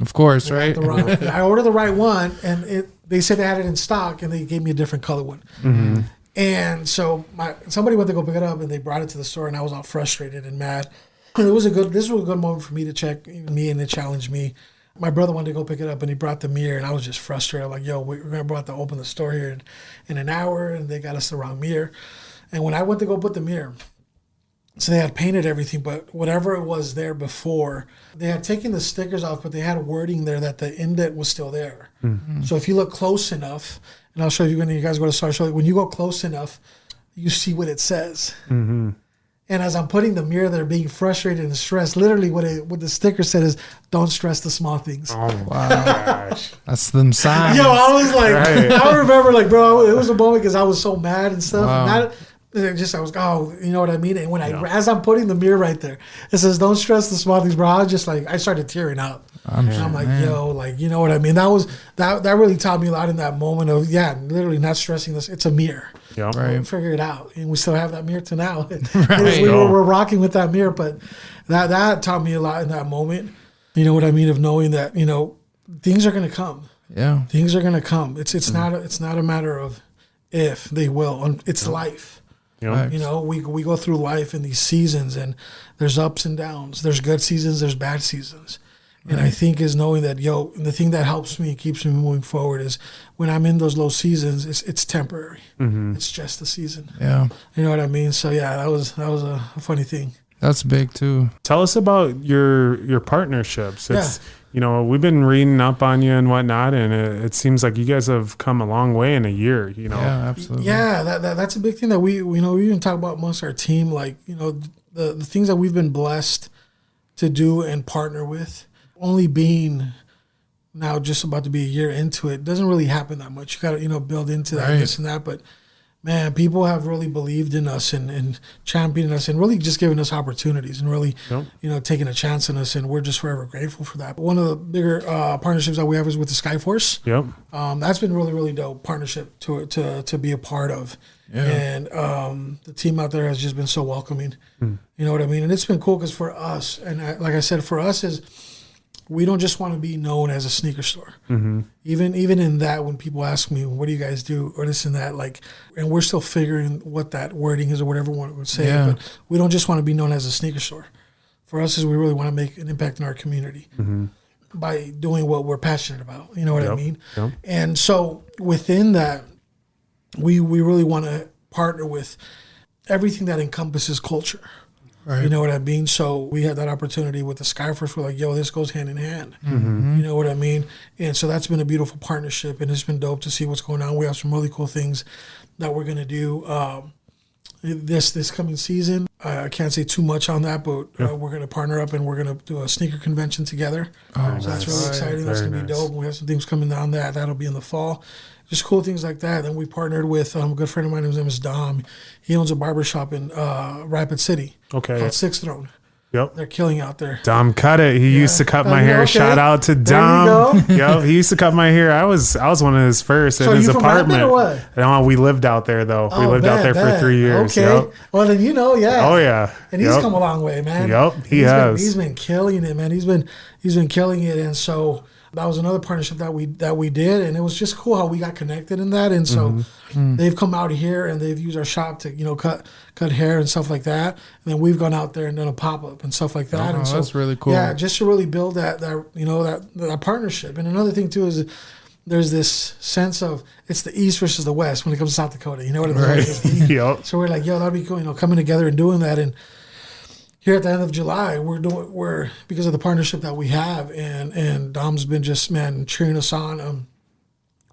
Of course, right? I ordered the right one, and they said they had it in stock, and they gave me a different color one. Mm-hmm. And so somebody went to go pick it up, and they brought it to the store, and I was all frustrated and mad. And this was a good moment for me to check me and to challenge me. My brother wanted to go pick it up, and he brought the mirror, and I was just frustrated. I'm like, yo, we're about to open the store here in an hour, and they got us the wrong mirror. And when I went to go put the mirror, so they had painted everything, but whatever it was there before, they had taken the stickers off, but they had wording there that the indent was still there. Mm-hmm. So if you look close enough, and I'll show you when you guys go to start showing, when you go close enough, you see what it says. Mm-hmm. And as I'm putting the mirror there, being frustrated and stressed, literally what the sticker said is, "Don't stress the small things." Oh my gosh. That's them signs. Yo, I was like, I remember, like, bro, it was a moment because I was so mad and stuff. Wow. I was, oh, you know what I mean? And when as I'm putting the mirror right there, it says, "Don't stress the small things," bro. I was just like, I started tearing up. I'm like, yo, like, you know what I mean? That really taught me a lot in that moment of, literally not stressing this. It's a mirror. Yeah. Right. We'll figure it out. And we still have that mirror to now. Right. We're rocking with that mirror, but that taught me a lot in that moment. You know what I mean? Of knowing that, you know, things are going to come. Yeah. Things are going to come. It's not a matter of if, they will. It's life. Yep. You know, we go through life in these seasons, and there's ups and downs. There's good seasons, there's bad seasons. And I think is knowing that, the thing that helps me and keeps me moving forward is when I'm in those low seasons, it's temporary. Mm-hmm. It's just a season. Yeah. You know what I mean? So that was a funny thing. That's big too. Tell us about your partnerships. It's you know, we've been reading up on you and whatnot, and it seems like you guys have come a long way in a year. You know, Yeah, absolutely. Yeah, that's a big thing that we even talk about amongst our team. Like, you know, the things that we've been blessed to do and partner with. Only being now just about to be a year into it, doesn't really happen that much. You got to, you know, build into that, this and that. But man, people have really believed in us and championed us and really just given us opportunities and really, you know, taking a chance on us. And we're just forever grateful for that. But one of the bigger partnerships that we have is with the Skyforce. Yep. That's been really, really dope partnership to be a part of. Yeah. And the team out there has just been so welcoming. You know what I mean? And it's been cool because for us, and like I said, for us is, we don't just want to be known as a sneaker store. Mm-hmm. Even in that, when people ask me, "What do you guys do?" or this and that, like, and we're still figuring what that wording is or whatever one would say. Yeah. But we don't just want to be known as a sneaker store. For us, is we really want to make an impact in our community by doing what we're passionate about. You know what I mean? Yep. And so within that, we really want to partner with everything that encompasses culture. Right. You know what I mean? So we had that opportunity with the Skyforce. We're like, yo, this goes hand in hand. Mm-hmm. You know what I mean? And so that's been a beautiful partnership, and it's been dope to see what's going on. We have some really cool things that we're going to do this coming season. I can't say too much on that, but we're going to partner up, and we're going to do a sneaker convention together. So that's really exciting. That's going to be dope. We have some things coming down that. That'll be in the fall. Just cool things like that. Then we partnered with a good friend of mine. His name is Dom. He owns a barbershop in Rapid City. Okay. Called Sixth Throne. Yep. They're killing out there. Dom cut it. He used to cut my hair. Okay. Shout out to Dom. Yep. He used to cut my hair. I was one of his first in his apartment. Or what? No, we lived out there though. We lived out there for 3 years. Okay. Yep. Well then Oh yeah. And he's come a long way, man. Yep. He's been killing it, man. He's been killing it, and so That was another partnership that we did, and it was just cool how we got connected in that. And so they've come out here and they've used our shop to cut hair and stuff like that. And then we've gone out there and done a pop-up and stuff like that. Oh, and so that's really cool. Yeah, just to really build that partnership. And another thing too is there's this sense of it's the East versus the West when it comes to South Dakota. You know what I mean? Right. Yep. So we're like, that'd be cool. Coming together and doing that. And here at the end of July, we're because of the partnership that we have, and Dom's been just cheering us on.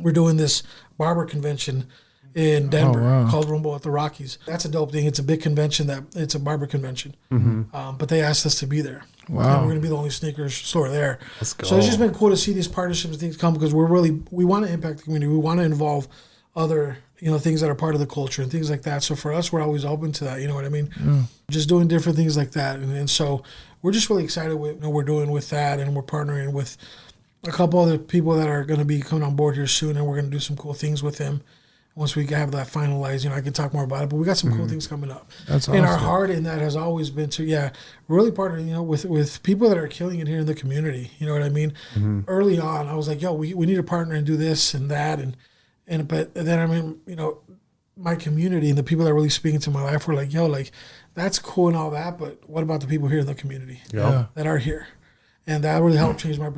We're doing this barber convention in Denver called Rumble at the Rockies. That's a dope thing. It's a big convention it's a barber convention, but they asked us to be there. Wow, and we're gonna be the only sneakers store there. Let's go. So it's just been cool to see these partnerships and things come because we want to impact the community. We want to involve other things that are part of the culture and things like that. So for us, we're always open to that. You know what I mean? Yeah. Just doing different things like that. And so we're just really excited with what we're doing with that. And we're partnering with a couple other people that are going to be coming on board here soon. And we're going to do some cool things with them. Once we have that finalized, I can talk more about it. But we got some cool things coming up. That's awesome. And our heart in that has always been to, really partnering, with people that are killing it here in the community. You know what I mean? Early on, I was like, we need to partner and do this and that. But then my community and the people that are really speaking to my life were like, that's cool and all that, but what about the people here in the community that are here? And that really helped change my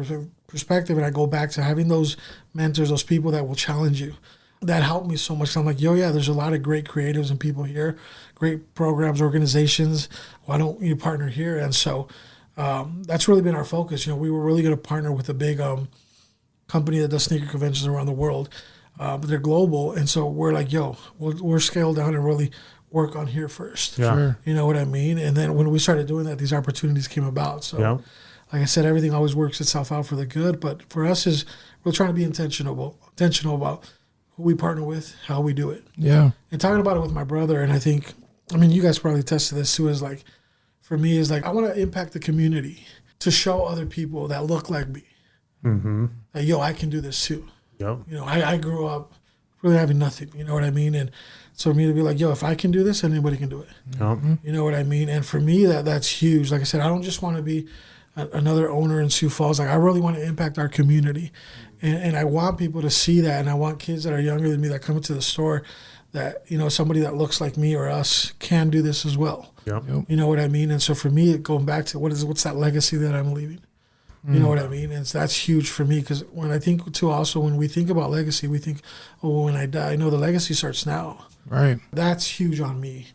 perspective. And I go back to having those mentors, those people that will challenge you. That helped me so much. I'm like, there's a lot of great creatives and people here, great programs, organizations. Why don't you partner here? And so that's really been our focus. We were really going to partner with a big company that does sneaker conventions around the world. But they're global, and so we're like, we're scaled down and really work on here first. Yeah. Sure. You know what I mean? And then when we started doing that, these opportunities came about. So, like I said, everything always works itself out for the good. But for us, we're trying to be intentional about who we partner with, how we do it. Yeah. And talking about it with my brother, and I think, you guys probably attest to this too, is like, for me, is like, I want to impact the community to show other people that look like me that, I can do this too. Yep. I grew up really having nothing, you know what I mean? And so for me to be like, if I can do this, anybody can do it. Yep. You know what I mean? And for me, that's huge. Like I said, I don't just want to be another owner in Sioux Falls. Like, I really want to impact our community. And I want people to see that. And I want kids that are younger than me that come into the store that, somebody that looks like me or us can do this as well. Yep. You know what I mean? And so for me, going back to what's that legacy that I'm leaving? You know what I mean? And that's huge for me because when I think too, also when we think about legacy, we think, when I die, the legacy starts now. Right. That's huge on me.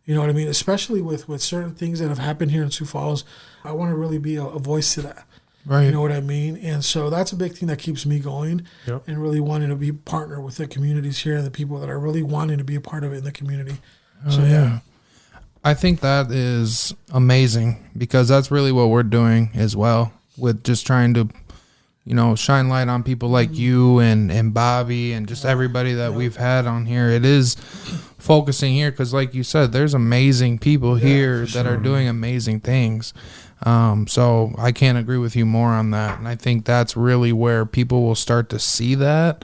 You know what I mean? Especially with certain things that have happened here in Sioux Falls. I want to really be a voice to that. Right. You know what I mean? And so that's a big thing that keeps me going and really wanting to be partner with the communities here and the people that are really wanting to be a part of it in the community. So, yeah. I think that is amazing because that's really what we're doing as well. With just trying to, shine light on people like you and Bobby and just everybody that we've had on here. It is focusing here because, like you said, there's amazing people here that are doing amazing things. So I can't agree with you more on that. And I think that's really where people will start to see that.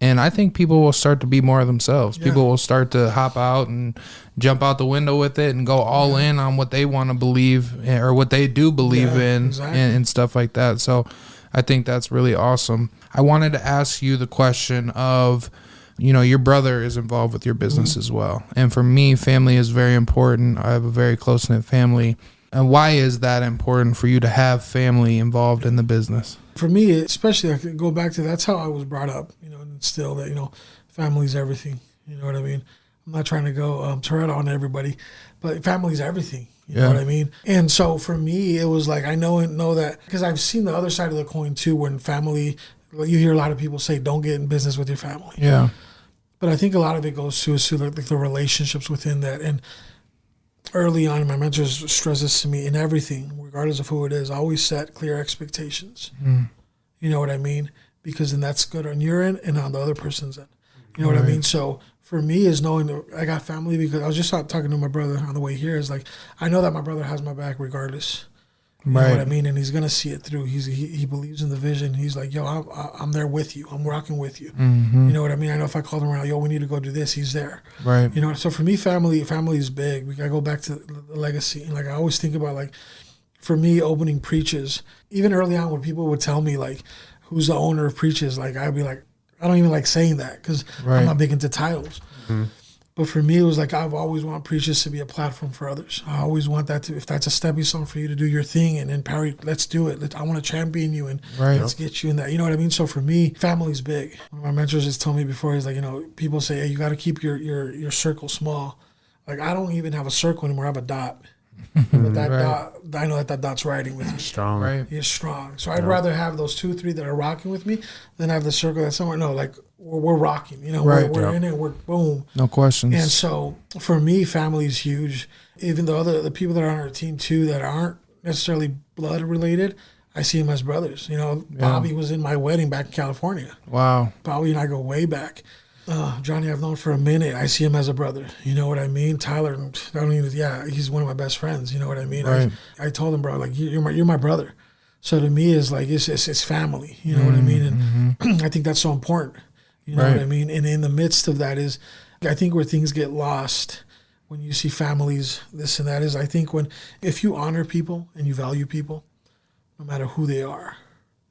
And I think people will start to be more of themselves. Yeah. People will start to hop out and jump out the window with it and go all in on what they want to believe or what they do believe in and stuff like that. So I think that's really awesome. I wanted to ask you the question of, your brother is involved with your business as well. And for me, family is very important. I have a very close-knit family. And why is that important for you to have family involved in the business? For me, especially, I could go back to that's how I was brought up, and still that, family's everything. You know what I mean? I'm not trying to go turret on everybody, but family's everything. You know what I mean? And so for me, it was like I know that because I've seen the other side of the coin too, when family, you hear a lot of people say, don't get in business with your family. Yeah. But I think a lot of it goes to the relationships within that. And early on, my mentors stress this to me in everything, regardless of who it is, always set clear expectations. You know what I mean? Because then that's good on your end and on the other person's end. You know what I mean? So for me is knowing that I got family because I was just talking to my brother on the way here. Is like, I know that my brother has my back regardless. You know what I mean? And he's going to see it through. He believes in the vision. He's like, I'm there with you. I'm rocking with you. You know what I mean? I know if I called him around, we need to go do this, he's there. Right. So for me, family is big. I go back to the legacy. And I always think about for me, opening preaches, even early on when people would tell me who's the owner of Preaches, like I'd be like, I don't even like saying that because I'm not big into titles. But for me, it was like I've always wanted Preaches to be a platform for others. I always want that to, if that's a stepping stone for you to do your thing and empower you, let's do it. I want to champion you and let's get you in that. You know what I mean? So for me, family's big. One of my mentors has told me before, he's like, you know, people say, hey, you got to keep your circle small. Like I don't even have a circle anymore. I have a dot. But that dot, I know that dot's riding with me. Strong. Right. He's strong. So I'd rather have those 2, 3 that are rocking with me than have the circle that's somewhere. No, like we're rocking. You know, we're in it. We're boom. No questions. And so for me, family is huge. Even though the people that are on our team too that aren't necessarily blood related, I see them as brothers. You know, Bobby was in my wedding back in California. Wow. Bobby and I go way back. Johnny, I've known for a minute. I see him as a brother. You know what I mean? Tyler, he's one of my best friends. You know what I mean? Right. I told him, bro, like you're my brother. So to me, it's like it's family. You know what I mean? And I think that's so important. You know what I mean? And in the midst of that is, I think where things get lost when you see families, this and that is, I think if you honor people and you value people, no matter who they are,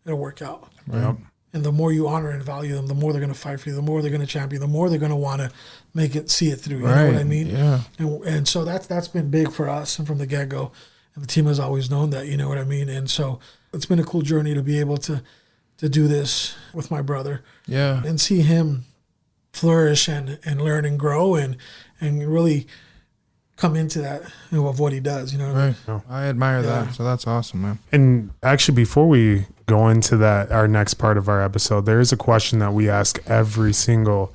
it'll work out. Yep. And the more you honor and value them, the more they're going to fight for you, the more they're going to champion, the more they're going to want to see it through. You know what I mean? Yeah. And so that's been big for us and from the get-go. And the team has always known that, you know what I mean? And so it's been a cool journey to be able to do this with my brother. Yeah. And see him flourish and learn and grow and really come into that, you know, of what he does, you know what I mean? Right. I admire that. So that's awesome, man. And actually, before we go into that, our next part of our episode, there is a question that we ask every single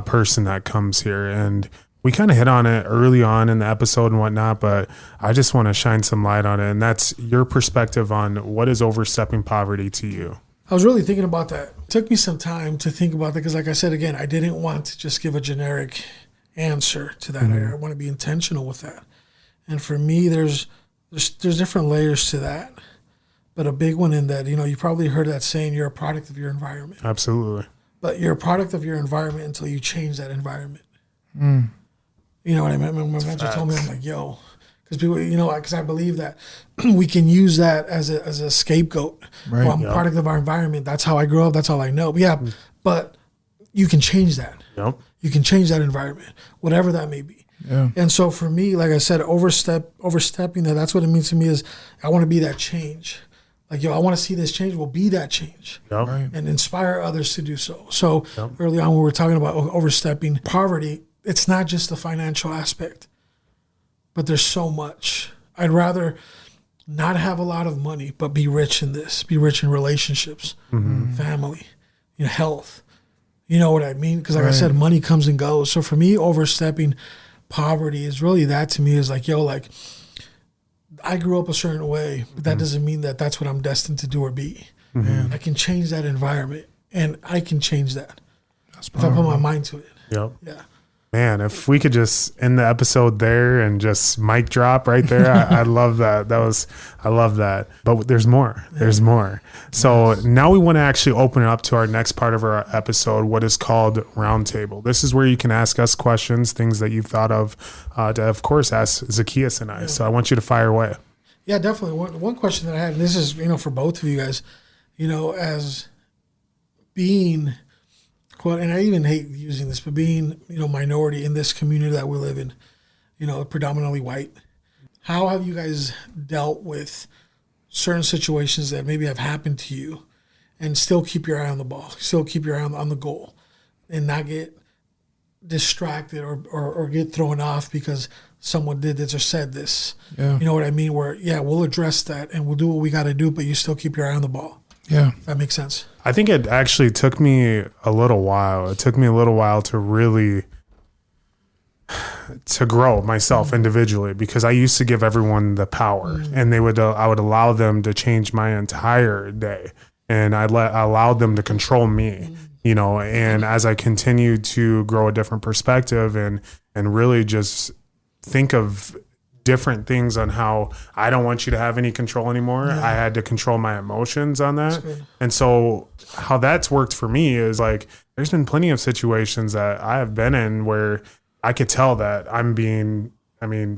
person that comes here. And we kind of hit on it early on in the episode and whatnot, but I just want to shine some light on it. And that's your perspective on what is overstepping poverty to you. I was really thinking about that. It took me some time to think about that because, like I said, again, I didn't want to just give a generic answer to that. I want to be intentional with that. And for me, there's different layers to that. But a big one in that, you know, you probably heard that saying, you're a product of your environment. Absolutely. But you're a product of your environment until you change that environment. You know what I mean? My mentor told me, I'm like, yo, because people, you know, because I believe that we can use that as a scapegoat. Right. Well, I'm a product of our environment. That's how I grew up. That's all I know. But yeah, but you can change that. Yep. You can change that environment, whatever that may be. Yeah. And so for me, like I said, overstepping that's what it means to me is I want to be that change. Like, yo, I want to see this change. Well, be that change. Yep. Right. And inspire others to do so. So early on when we were talking about overstepping poverty, it's not just the financial aspect, but there's so much. I'd rather not have a lot of money, but be rich in this, be rich in relationships, family, you know, health. You know what I mean? Because like I said, money comes and goes. So for me, overstepping poverty is really that to me is like, yo, like I grew up a certain way, but that doesn't mean that that's what I'm destined to do or be. I can change that environment and I can change that if I put my mind to it. Yep. Yeah. Man, if we could just end the episode there and just mic drop right there, I love that. I love that. But there's more. There's more. So now we want to actually open it up to our next part of our episode, what is called Roundtable. This is where you can ask us questions, things that you've thought of course, ask Zacchaeus and I. So I want you to fire away. Yeah, definitely. One question that I had, and this is, you know, for both of you guys, you know, as being, quote, and I even hate using this, but being, you know, minority in this community that we live in, you know, predominantly white, how have you guys dealt with certain situations that maybe have happened to you and still keep your eye on the ball, still keep your eye on the goal and not get distracted or get thrown off because someone did this or said this? Yeah. You know what I mean? Where, yeah, we'll address that and we'll do what we got to do, but you still keep your eye on the ball. Yeah. That makes sense. I think it actually took me a little while. It took me a little while to really to grow myself individually, because I used to give everyone the power and I would allow them to change my entire day, and I allowed them to control me, you know, and as I continued to grow a different perspective and really just think of different things on how I don't want you to have any control anymore. Yeah. I had to control my emotions on that. And so how that's worked for me is like, there's been plenty of situations that I have been in where I could tell that I'm being,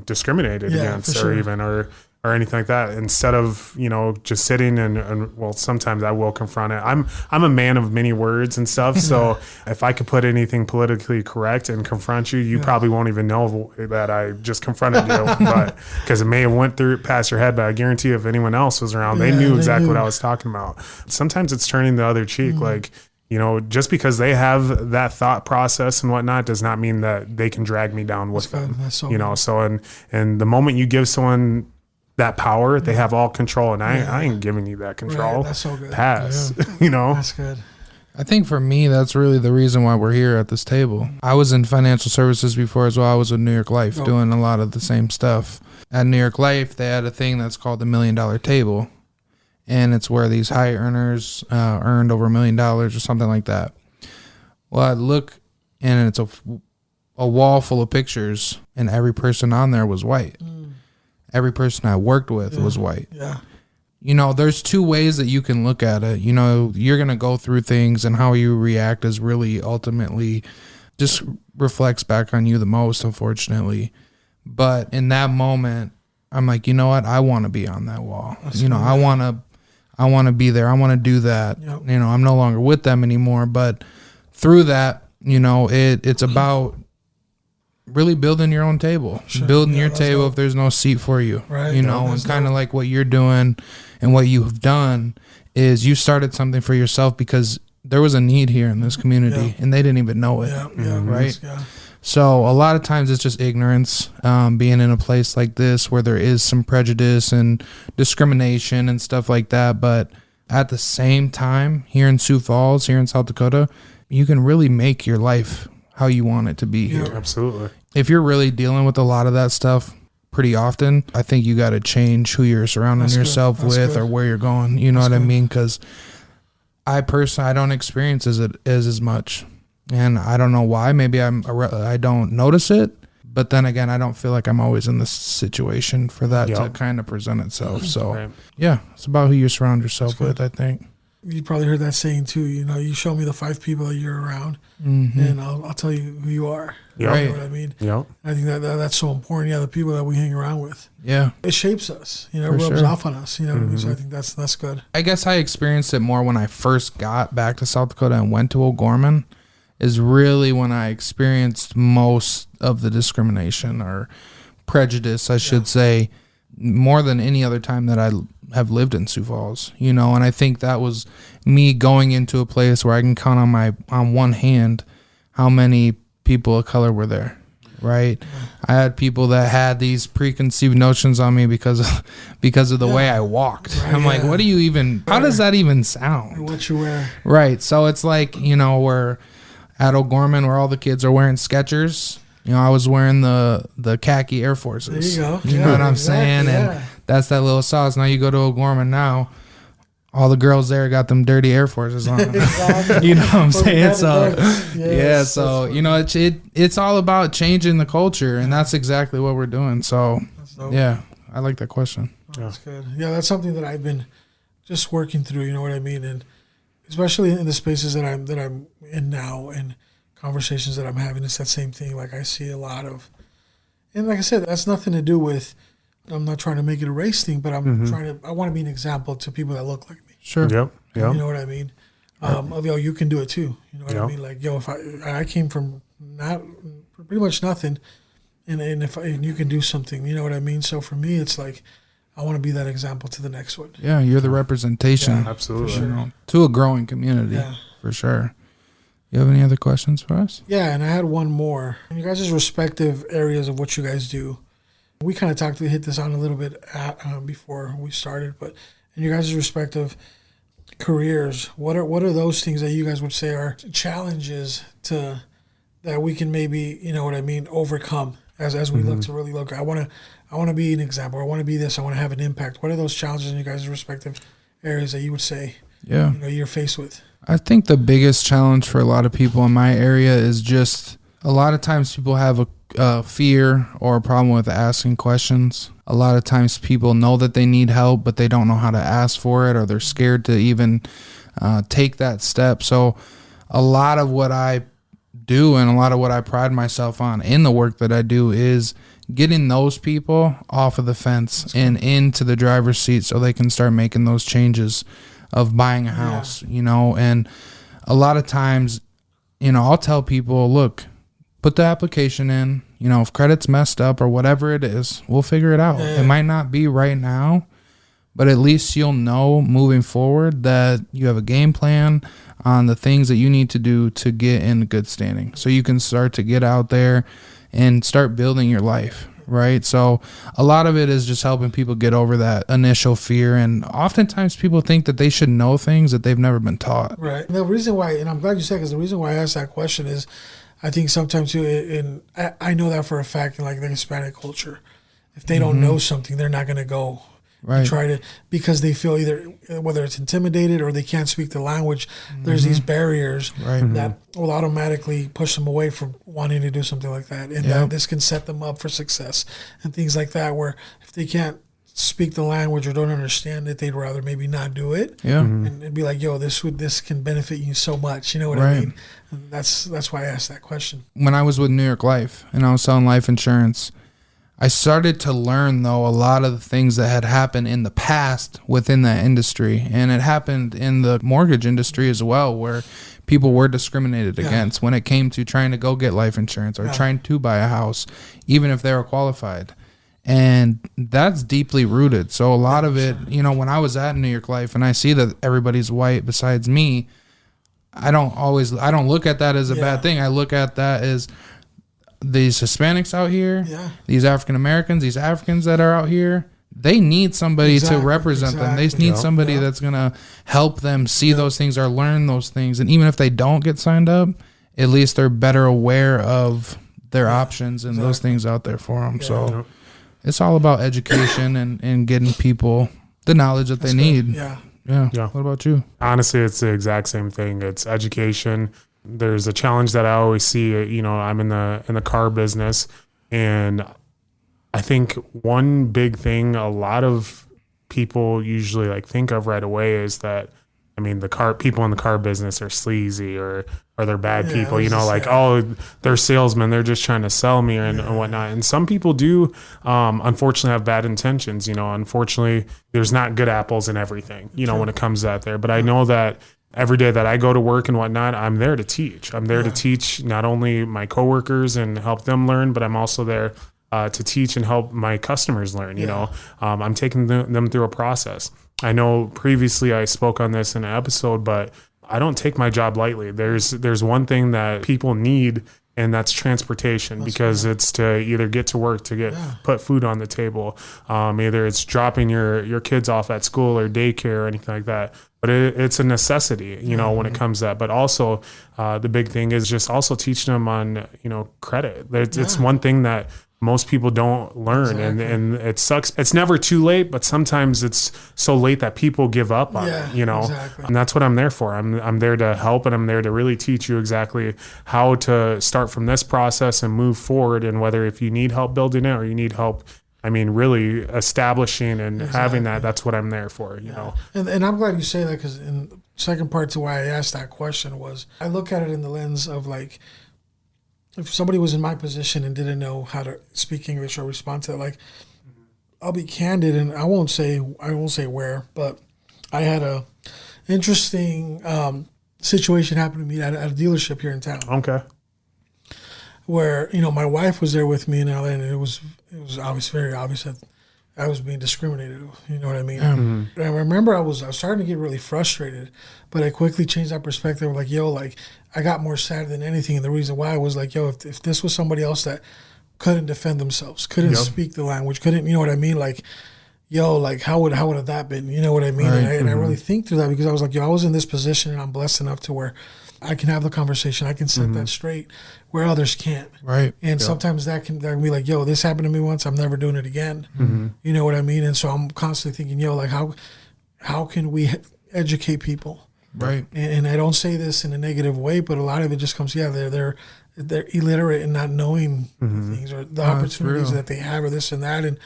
discriminated against, or or anything like that. Instead of, just sitting and well, sometimes I will confront it. I'm a man of many words and stuff. So if I could put anything politically correct and confront you, you probably won't even know that I just confronted you, but because it may have went past your head, but I guarantee you if anyone else was around, they knew exactly what I was talking about. Sometimes it's turning the other cheek. Like, just because they have that thought process and whatnot does not mean that they can drag me down with them. That's so good. So and the moment you give someone that power, they have all control, and I ain't giving you that control. Right, that's so good. Pass. That's good. I think for me, that's really the reason why we're here at this table. I was in financial services before as well. I was with New York Life doing a lot of the same stuff. At New York Life, they had a thing that's called the $1 Million Table. And it's where these high earners earned over $1 million or something like that. Well, I look, and it's a wall full of pictures, and every person on there was white. Every person I worked with was white. Yeah. There's two ways that you can look at it. You're going to go through things, and how you react is really ultimately just reflects back on you the most, unfortunately. But in that moment, I'm like, you know what? I want to be on that wall. I want to be there. I want to do that. Yep. I'm no longer with them anymore. But through that, it's about really building your own table, building your table if there's no seat for you, right? And kind of like what you're doing and what you've done is you started something for yourself because there was a need here in this community and they didn't even know it, right? Yeah. So a lot of times it's just ignorance, being in a place like this where there is some prejudice and discrimination and stuff like that. But at the same time, here in Sioux Falls, here in South Dakota, you can really make your life how you want it to be here. Absolutely. If you're really dealing with a lot of that stuff pretty often, I think you got to change who you're surrounding yourself with or where you're going. You know what I mean? Because I personally, I don't experience it as much. And I don't know why. Maybe I don't notice it. But then again, I don't feel like I'm always in this situation for that to kind of present itself. So, it's about who you surround yourself with, I think. You probably heard that saying, too. You show me the 5 people that you're around, and I'll tell you who you are. Yep. You know what I mean? Yeah. I think that's so important. Yeah, the people that we hang around with. Yeah. It shapes us. It rubs off on us. You know what I mean? So I think that's good. I guess I experienced it more when I first got back to South Dakota and went to O'Gorman. Is really when I experienced most of the discrimination or prejudice, I should say, more than any other time that I have lived in Sioux Falls, and I think that was me going into a place where I can count on one hand how many people of color were there, right? I had people that had these preconceived notions on me because of the way I walked. Right, I'm like, what do you even, how does that even sound? What you wear. Right. So it's like, we're at O'Gorman where all the kids are wearing Skechers. I was wearing the khaki Air Forces. There you go. You know what I'm saying? And that's that little sauce. Now you go to O'Gorman now, all the girls there got them dirty Air Forces on. Exactly. You know what I'm saying? So, yes, so, it's all about changing the culture, and that's exactly what we're doing. So, I like that question. That's good. Yeah, that's something that I've been just working through, you know what I mean? And especially in the spaces that I'm in now and conversations that I'm having, it's that same thing. Like I see a lot of, and like I said, that's nothing to do with, I'm not trying to make it a race thing, but I want to be an example to people that look like me. Sure. Yep. You know what I mean? You can do it too. You know what I mean? Like, if I came from pretty much nothing, and you can do something, you know what I mean? So for me, it's like, I want to be that example to the next one. Yeah, you're the representation. Yeah, absolutely. Sure. To a growing community, for sure. You have any other questions for us? Yeah, and I had one more. In you guys' respective areas of what you guys do, we kind of hit this on a little bit before we started, but in your guys' respective careers, what are those things that you guys would say are challenges that we can maybe, overcome as we look to really look? I want to be an example. I want to be this. I want to have an impact. What are those challenges in you guys' respective areas that you would say, you're faced with? I think the biggest challenge for a lot of people in my area is just a lot of times people have a fear or a problem with asking questions. A lot of times people know that they need help, but they don't know how to ask for it, or they're scared to even take that step. So a lot of what I do, and a lot of what I pride myself on in the work that I do, is getting those people off of the fence and into the driver's seat so they can start making those changes of buying a house, you know. And a lot of times, you know, I'll tell people, look, put the application in, you know, if credit's messed up or whatever it is, we'll figure it out. It might not be right now, but at least you'll know moving forward that you have a game plan on the things that you need to do to get in good standing, so you can start to get out there and start building your life, right? So a lot of it is just helping people get over that initial fear. And oftentimes people think that they should know things that they've never been taught. Right. The reason why, and I'm glad you said, because the reason why I asked that question is, I think sometimes too, and I know that for a fact in like the Hispanic culture, if they don't know something, they're not going to go and try to, because they feel either, whether it's intimidated or they can't speak the language, there's these barriers that will automatically push them away from wanting to do something like that. And that this can set them up for success and things like that, where if they can't speak the language or don't understand it, they'd rather maybe not do it. And be like, yo, this can benefit you so much. You know what I mean? And that's why I asked that question. When I was with New York Life and I was selling life insurance, I started to learn, though, a lot of the things that had happened in the past within that industry. And it happened in the mortgage industry as well, where people were discriminated against when it came to trying to go get life insurance or trying to buy a house, even if they were qualified. And that's deeply rooted. So a lot of it, you know, when I was at New York Life and I see that everybody's white besides me, I don't look at that as a bad thing. I look at that as these Hispanics out here, these African Americans, these Africans that are out here, they need somebody to represent them. They need somebody that's going to help them see those things or learn those things. And even if they don't get signed up, at least they're better aware of their options and those things out there for them. So it's all about education and getting people the knowledge that they need. Yeah. What about you? Honestly, it's the exact same thing. It's education. There's a challenge that I always see. You know, I'm in the car business, and I think one big thing a lot of people usually like think of right away is that, I mean, people in the car business are sleazy or they're bad people, you know, like, oh, they're salesmen, they're just trying to sell me and whatnot. And some people do, unfortunately, have bad intentions. You know, unfortunately, there's not good apples in everything, you know, when it comes to that there. But I know that every day that I go to work and whatnot, I'm there to teach. I'm there to teach not only my coworkers and help them learn, but I'm also there to teach and help my customers learn. You know, I'm taking them through a process. I know previously I spoke on this in an episode, but I don't take my job lightly. There's one thing that people need, and that's transportation, because it's to either get to work, to put food on the table. Either it's dropping your kids off at school or daycare or anything like that. But it's a necessity, you know, when it comes to that. But also the big thing is just also teaching them on, you know, credit. It's one thing that most people don't learn, and it sucks. It's never too late, but sometimes it's so late that people give up on it, you know. And that's what I'm there for. I'm there to help, and I'm there to really teach you exactly how to start from this process and move forward. And whether if you need help building it or you need help, I mean, really establishing and having that's what I'm there for, you know. And I'm glad you say that, because in the second part to why I asked that question was, I look at it in the lens of like, if somebody was in my position and didn't know how to speak English or respond to it, like, I'll be candid, and I won't say where, but I had a interesting situation happen to me at a dealership here in town. Okay. Where, you know, my wife was there with me in LA, and it was very obvious that I was being discriminated. You know what I mean? Mm-hmm. I remember I was starting to get really frustrated, but I quickly changed that perspective. Like, yo, like, I got more sad than anything, and the reason why was like, yo, if this was somebody else that couldn't defend themselves, couldn't speak the language, couldn't, you know what I mean? Like, yo, like, how would have that been? You know what I mean? Right. And I really think through that, because I was like, yo, I was in this position, and I'm blessed enough to where I can have the conversation, I can set that straight where others can't. Right. And sometimes that can be like, yo, this happened to me once, I'm never doing it again. You know what I mean? And so I'm constantly thinking, yo, like, how can we educate people? Right. And I don't say this in a negative way, but a lot of it just comes, they're illiterate and not knowing things or the opportunities that they have or this and that. And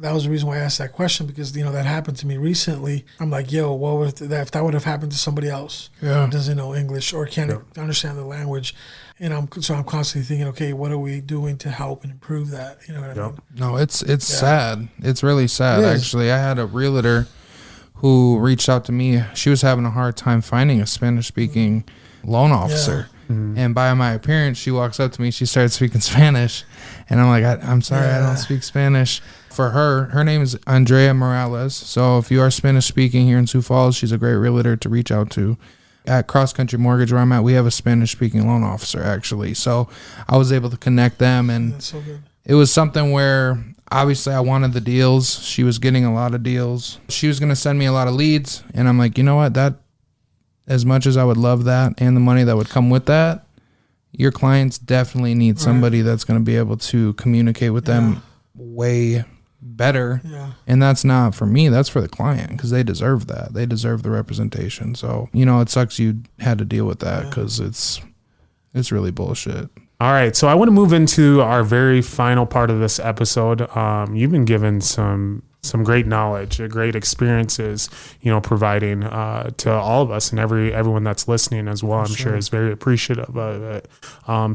that was the reason why I asked that question, because, you know, that happened to me recently. I'm like, yo, what if that would have happened to somebody else who doesn't know English or can't understand the language? I'm constantly thinking, okay, what are we doing to help and improve that? You know what I mean? No, it's sad. It's really sad, actually. I had a realtor who reached out to me. She was having a hard time finding a Spanish-speaking loan officer. And by my appearance, she walks up to me. She started speaking Spanish. And I'm like, I'm sorry, I don't speak Spanish. For her name is Andrea Morales. So if you are Spanish-speaking here in Sioux Falls, she's a great realtor to reach out to. At Cross Country Mortgage, where I'm at, we have a Spanish-speaking loan officer, actually. So I was able to connect them, and that's so good. It was something where obviously I wanted the deals. She was getting a lot of deals. She was going to send me a lot of leads, and I'm like, you know what? That, as much as I would love that and the money that would come with that, your clients definitely need somebody that's going to be able to communicate with them way better. And that's not for me, that's for the client, because they deserve that. They deserve the representation. So, you know, it sucks you had to deal with that, because it's really bullshit. All right, so I want to move into our very final part of this episode. You've been given some great knowledge, great experiences, you know, providing to all of us, and everyone that's listening as well. I'm sure is very appreciative of it.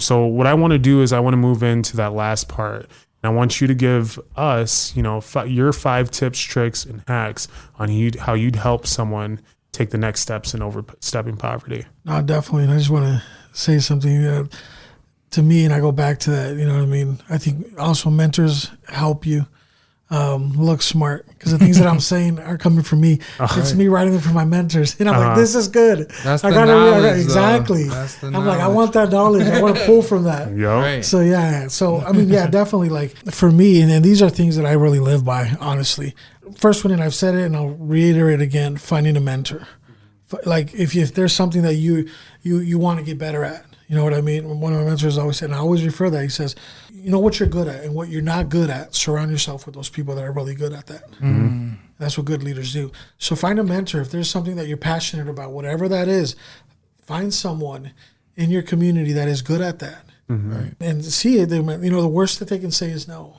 So what I want to do is I want to move into that last part. And I want you to give us, you know, your 5 tips, tricks, and hacks on how you'd help someone take the next steps in overstepping poverty. No, definitely. And I just want to say something to me, and I go back to that, you know what I mean? I think also mentors help you look smart, because the things that I'm saying are coming from me. It's me writing them for my mentors. And I'm like, this is good. That's knowledge, exactly. I'm like, I want that knowledge. I want to pull from that. Right. So, So, I mean, definitely, like, for me, and these are things that I really live by, honestly. First one, and I've said it, and I'll reiterate again, finding a mentor. Like, if there's something that you want to get better at, you know what I mean? One of my mentors always said, and I always refer that, he says, you know what you're good at and what you're not good at, surround yourself with those people that are really good at that. That's what good leaders do. So find a mentor. If there's something that you're passionate about, whatever that is, find someone in your community that is good at that. And see it. You know, the worst that they can say is no.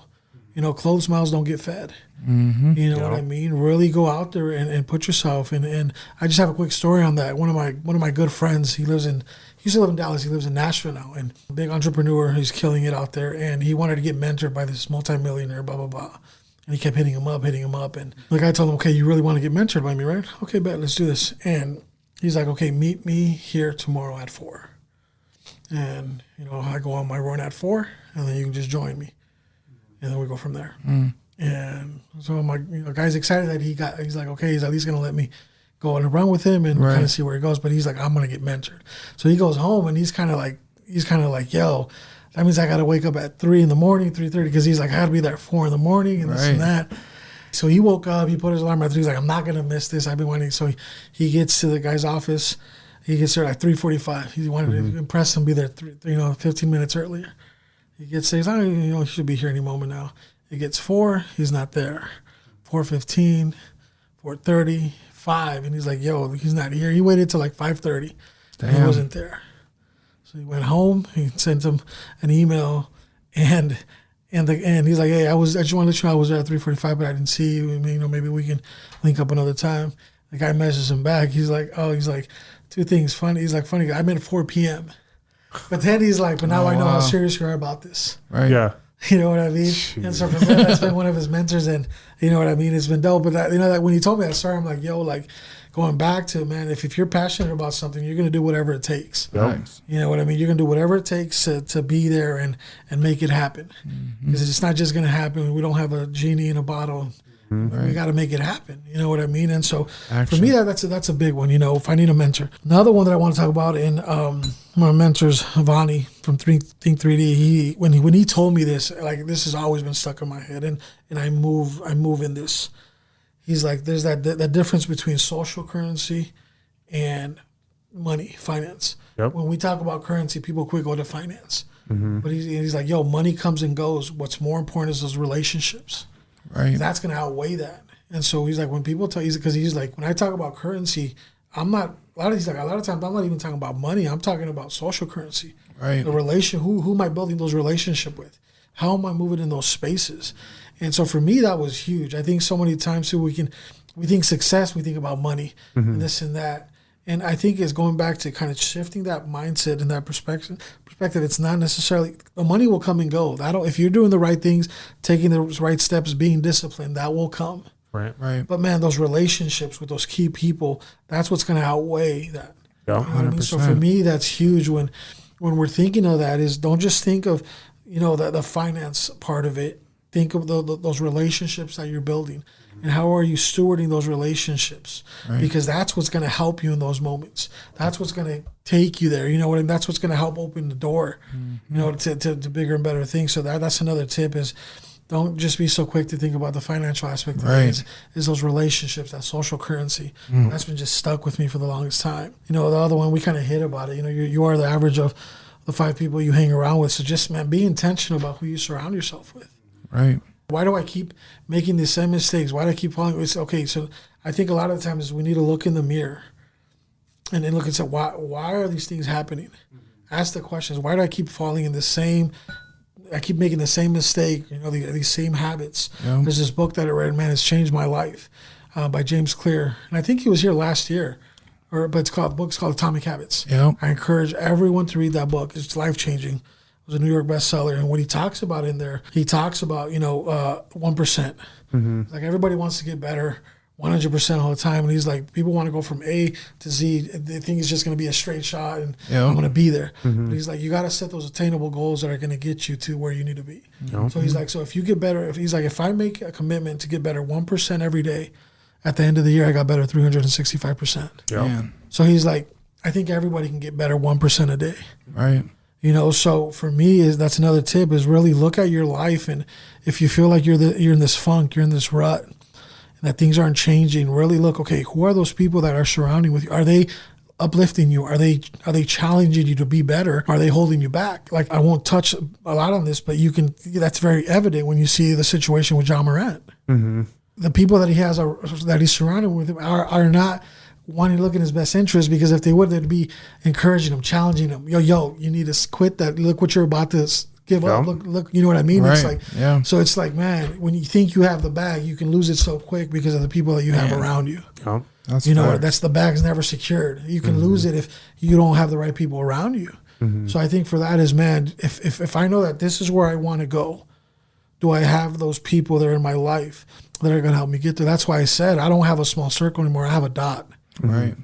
You know, closed mouths don't get fed. You know what I mean? Really go out there and put yourself in. And I just have a quick story on that. One of my good friends, he used to live in Dallas. He lives in Nashville now, and a big entrepreneur. He's killing it out there, and he wanted to get mentored by this multimillionaire, blah, blah, blah. And he kept hitting him up. And the guy told him, okay, you really want to get mentored by me, right? Okay, bet, let's do this. And he's like, okay, meet me here tomorrow at 4. And, you know, I go on my run at 4, and then you can just join me. And then we go from there. And so my guy's excited that he's like, okay, he's at least going to let me go on a run with him and kind of see where he goes. But he's like, I'm going to get mentored. So he goes home, and he's kind of like, yo, that means I got to wake up at 3 in the morning, 3:30, because he's like, I got to be there at 4 in the morning and this and that. So he woke up, he put his alarm at 3. He's like, I'm not going to miss this. I've been waiting. So he gets to the guy's office. He gets there at 3:45. He wanted to impress him, be there 15 minutes earlier. He gets there. He's like, he should be here any moment now. It gets 4. He's not there. 4:15, 4:30, 5. And he's like, yo, he's not here. He waited till like 5:30. He wasn't there. So he went home. He sent him an email, and he's like, hey, I just want to let you know I was there at 3:45, but I didn't see you. Maybe we can link up another time. The guy messages him back. He's like, 2 things. Funny. He's like, funny. I meant 4 p.m. But then he's like, but now I know how serious you are about this. Right. Yeah. You know what I mean? Jeez. And so for me, that's been one of his mentors, and you know what I mean? It's been dope. But that when he told me that story, I'm like, yo, like going back to, man, if you're passionate about something, you're going to do whatever it takes. Yep. You know what I mean? You're going to do whatever it takes to be there and make it happen. Because it's not just going to happen. We don't have a genie in a bottle. We got to make it happen. You know what I mean? And so for me, that's a big one, finding a mentor. Another one that I want to talk about, and my mentors, Vani from Think 3D, when he told me this, like this has always been stuck in my head, and I move in this. He's like, there's that difference between social currency and money, finance. Yep. When we talk about currency, people quick go to finance. But he's like, yo, money comes and goes. What's more important is those relationships. Right. That's going to outweigh that. And so he's like, when people tell you, because he's like, when I talk about currency, a lot of times I'm not even talking about money. I'm talking about social currency. Right. The relation, who am I building those relationships with? How am I moving in those spaces? And so for me, that was huge. I think so many times too, we think success, we think about money and this and that. And I think it's going back to kind of shifting that mindset and that perspective. It's not necessarily, the money will come and go. If you're doing the right things, taking the right steps, being disciplined, that will come. Right. But man, those relationships with those key people, that's what's going to outweigh that. Yeah, you know what I mean? So for me, that's huge when we're thinking of that, is don't just think of, the finance part of it. Think of those relationships that you're building, and how are you stewarding those relationships? Right. Because that's what's going to help you in those moments. That's what's going to take you there. You know what I mean? That's what's going to help open the door, to bigger and better things. So that's another tip, is don't just be so quick to think about the financial aspect of things. Is those relationships, that social currency. That's been just stuck with me for the longest time. The other one, we kind of hit about it. You are the average of the 5 people you hang around with. So just, man, be intentional about who you surround yourself with. Right. Why do I keep making the same mistakes? Why do I keep falling? It's okay. So I think a lot of the times we need to look in the mirror and then look and say, why are these things happening? Ask the questions. Why do I keep falling in I keep making the same mistake, these same habits. Yeah. There's this book that I read, man, it's changed my life, by James Clear. And I think he was here last year, but the book's called Atomic Habits. Yeah. I encourage everyone to read that book. It's life-changing. It was a New York bestseller. And what he talks about in there, he talks about, 1%. Mm-hmm. Like, everybody wants to get better 100% all the time. And he's like, people want to go from A to Z. They think it's just going to be a straight shot and I'm going to be there. Mm-hmm. But he's like, you got to set those attainable goals that are going to get you to where you need to be. Mm-hmm. So he's like, so if you get better, if I make a commitment to get better 1% every day, at the end of the year, I got better 365%. Yeah. So he's like, I think everybody can get better 1% a day. Right. So for me, that's another tip, is really look at your life. And if you feel like you're in this funk, you're in this rut, and that things aren't changing, really look, okay, who are those people that are surrounding with you? Are they uplifting you? Are they challenging you to be better? Are they holding you back? Like, I won't touch a lot on this, but that's very evident when you see the situation with John Morant. Mm-hmm. The people that he's surrounded with are not wanting to look in his best interest, because if they would, they'd be encouraging him, challenging him. Yo, you need to quit that. Look what you're about to give up. Look, you know what I mean? Right. It's so it's like, man, when you think you have the bag, you can lose it so quick because of the people that you have around you. Yeah. That's the bag's never secured. You can lose it if you don't have the right people around you. Mm-hmm. So I think for that is, man, if I know that this is where I want to go, do I have those people that are in my life that are going to help me get there? That's why I said I don't have a small circle anymore. I have a dot. Right.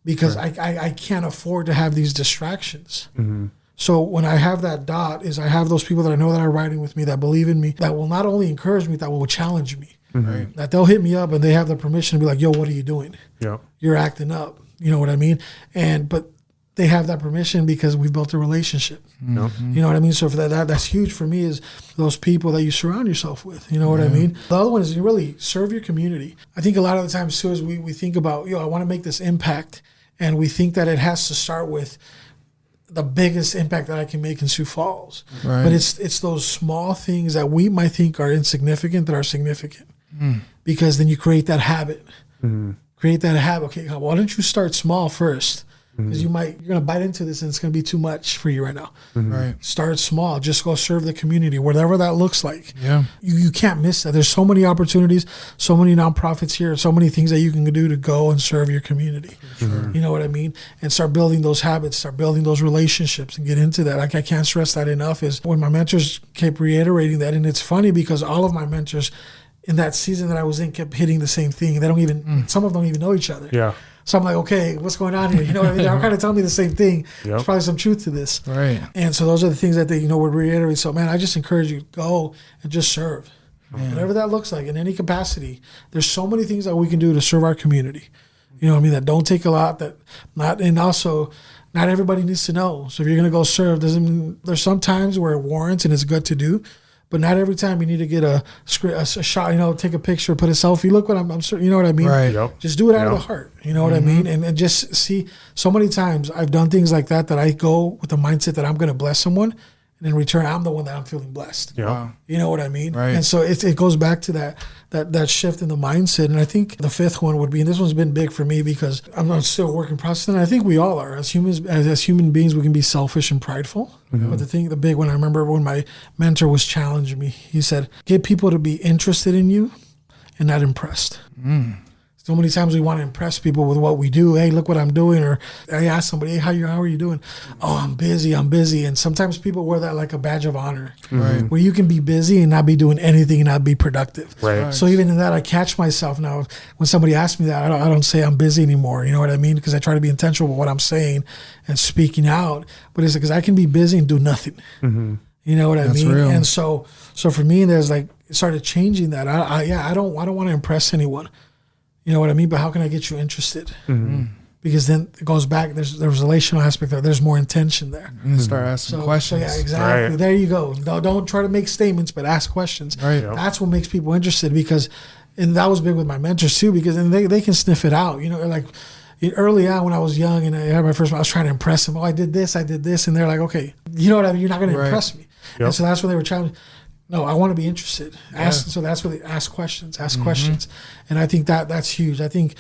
Because I can't afford to have these distractions. Mm-hmm. So when I have that dot, I have those people that I know that are riding with me, that believe in me, that will not only encourage me, that will challenge me. Mm-hmm. That they'll hit me up and they have the permission to be like, yo, what are you doing? Yeah. You're acting up. You know what I mean? But they have that permission because we built a relationship. Mm-hmm. You know what I mean? So for that's huge for me, is those people that you surround yourself with. You know what I mean? The other one is you really serve your community. I think a lot of the times too is we think about, I want to make this impact, and we think that it has to start with the biggest impact that I can make in Sioux Falls. Right. But it's those small things that we might think are insignificant that are significant. Because then you create that habit. Mm-hmm. Create that habit. Okay, why don't you start small first? Because you're going to bite into this and it's going to be too much for you right now. Mm-hmm. Right. Start small. Just go serve the community, whatever that looks like. Yeah. You can't miss that. There's so many opportunities, so many nonprofits here, so many things that you can do to go and serve your community. Sure. You know what I mean? And start building those habits, start building those relationships, and get into that. Like, I can't stress that enough, is when my mentors kept reiterating that. And it's funny because all of my mentors in that season that I was in kept hitting the same thing. They don't even, some of them don't even know each other. Yeah. So I'm like, okay, what's going on here? You know what I mean? They're kind of telling me the same thing. Yep. There's probably some truth to this. Right. And so those are the things that they, would reiterate. So, man, I just encourage you to go and just serve. Man. Whatever that looks like in any capacity. There's so many things that we can do to serve our community. You know what I mean? That don't take a lot. And also, not everybody needs to know. So if you're going to go serve, there's some times where it warrants and it's good to do. But not every time you need to get a shot, take a picture, put a selfie. Look what I'm you know what I mean? Right. Yep. Just do it out of the heart. You know what I mean? And just see, so many times I've done things like that I go with the mindset that I'm going to bless someone. And in return, I'm the one that I'm feeling blessed. Yeah. Wow. You know what I mean? Right. And so it goes back to that shift in the mindset. And I think the fifth one would be, and this one's been big for me because I'm still a work in process, and I think we all are. As humans, as human beings, we can be selfish and prideful. Mm-hmm. But the big one, I remember when my mentor was challenging me, he said, get people to be interested in you and not impressed. So many times we want to impress people with what we do. Hey, look what I'm doing. Or I ask somebody, hey, how are you doing? Oh, I'm busy. And sometimes people wear that like a badge of honor. Right. Where you can be busy and not be doing anything and not be productive. Right. So even in that, I catch myself now. When somebody asks me that, I don't say I'm busy anymore. You know what I mean? Because I try to be intentional with what I'm saying and speaking out. But it's because I can be busy and do nothing. Mm-hmm. You know what I mean? Real. And so for me, there's like, it started changing that. I don't want to impress anyone. You know what I mean? But how can I get you interested? Mm-hmm. Because then it goes back. There's a relational aspect there. There's more intention there. And start asking questions. So yeah, exactly. Right. There you go. Don't try to make statements, but ask questions. Right. That's what makes people interested. And that was big with my mentors too. Because then they can sniff it out. You know, like early on when I was young and I had my first, I was trying to impress them. Oh, I did this, and they're like, okay, you know what I mean? You're not going to impress me. Yep. And so that's when they were trying. No, I want to be interested. So that's where they ask questions. And I think that's huge. I think,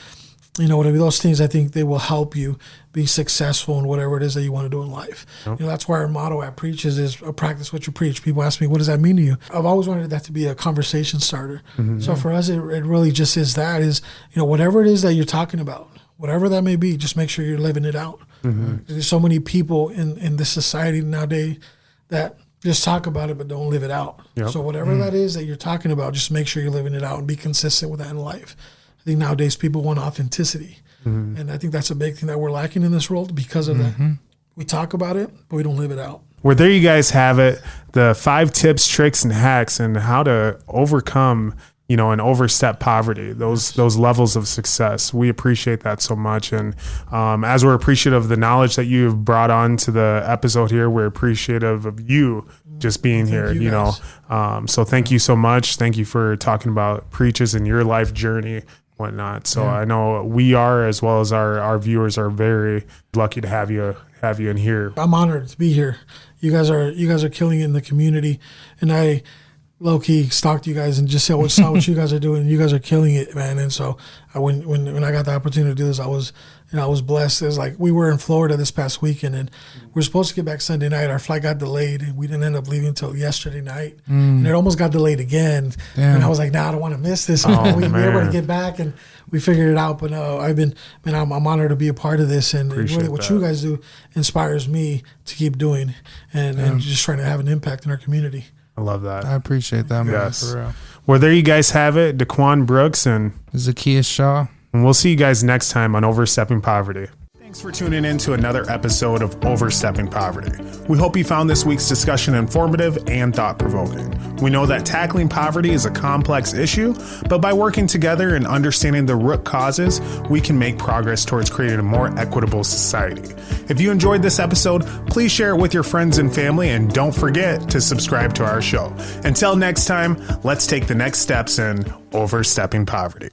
you know, whatever those things, I think they will help you be successful in whatever it is that you want to do in life. Yep. You know, that's why our motto at Preaches is practice what you preach. People ask me, what does that mean to you? I've always wanted that to be a conversation starter. Mm-hmm. So for us, it really just is that is, you know, whatever it is that you're talking about, whatever that may be, just make sure you're living it out. Mm-hmm. There's so many people in this society nowadays that just talk about it, but don't live it out. Yep. So whatever that is that you're talking about, just make sure you're living it out and be consistent with that in life. I think nowadays people want authenticity. Mm-hmm. And I think that's a big thing that we're lacking in this world because of that. We talk about it, but we don't live it out. Well, there you guys have it. The 5 tips, tricks, and hacks and how to overcome, you know, and overstep poverty, those levels of success. We appreciate that so much. And as we're appreciative of the knowledge that you've brought on to the episode here, we're appreciative of you just being here, you know. So thank you so much. Thank you for talking about Preaches and your life journey, whatnot. So I know we are, as well as our viewers are very lucky to have you in here. I'm honored to be here. You guys are killing it in the community. And I low-key stalked you guys and just saw what you guys are doing. You guys are killing it, man. And so when I got the opportunity to do this, I was blessed. It was like we were in Florida this past weekend, and we were supposed to get back Sunday night. Our flight got delayed, and we didn't end up leaving until yesterday night. And it almost got delayed again. Damn. And I was like, I don't want to miss this. We were able to get back, and we figured it out. But no, I'm honored to be a part of this, and really what you guys do inspires me to keep doing and just trying to have an impact in our community. I love that. I appreciate that, man. Yes. For real. Well, there you guys have it. Daquan Brooks and Zacchaeus Shaw. And we'll see you guys next time on Overstepping Poverty. Thanks for tuning in to another episode of Overstepping Poverty. We hope you found this week's discussion informative and thought-provoking. We know that tackling poverty is a complex issue, but by working together and understanding the root causes, we can make progress towards creating a more equitable society. If you enjoyed this episode, please share it with your friends and family, and don't forget to subscribe to our show. Until next time, let's take the next steps in Overstepping Poverty.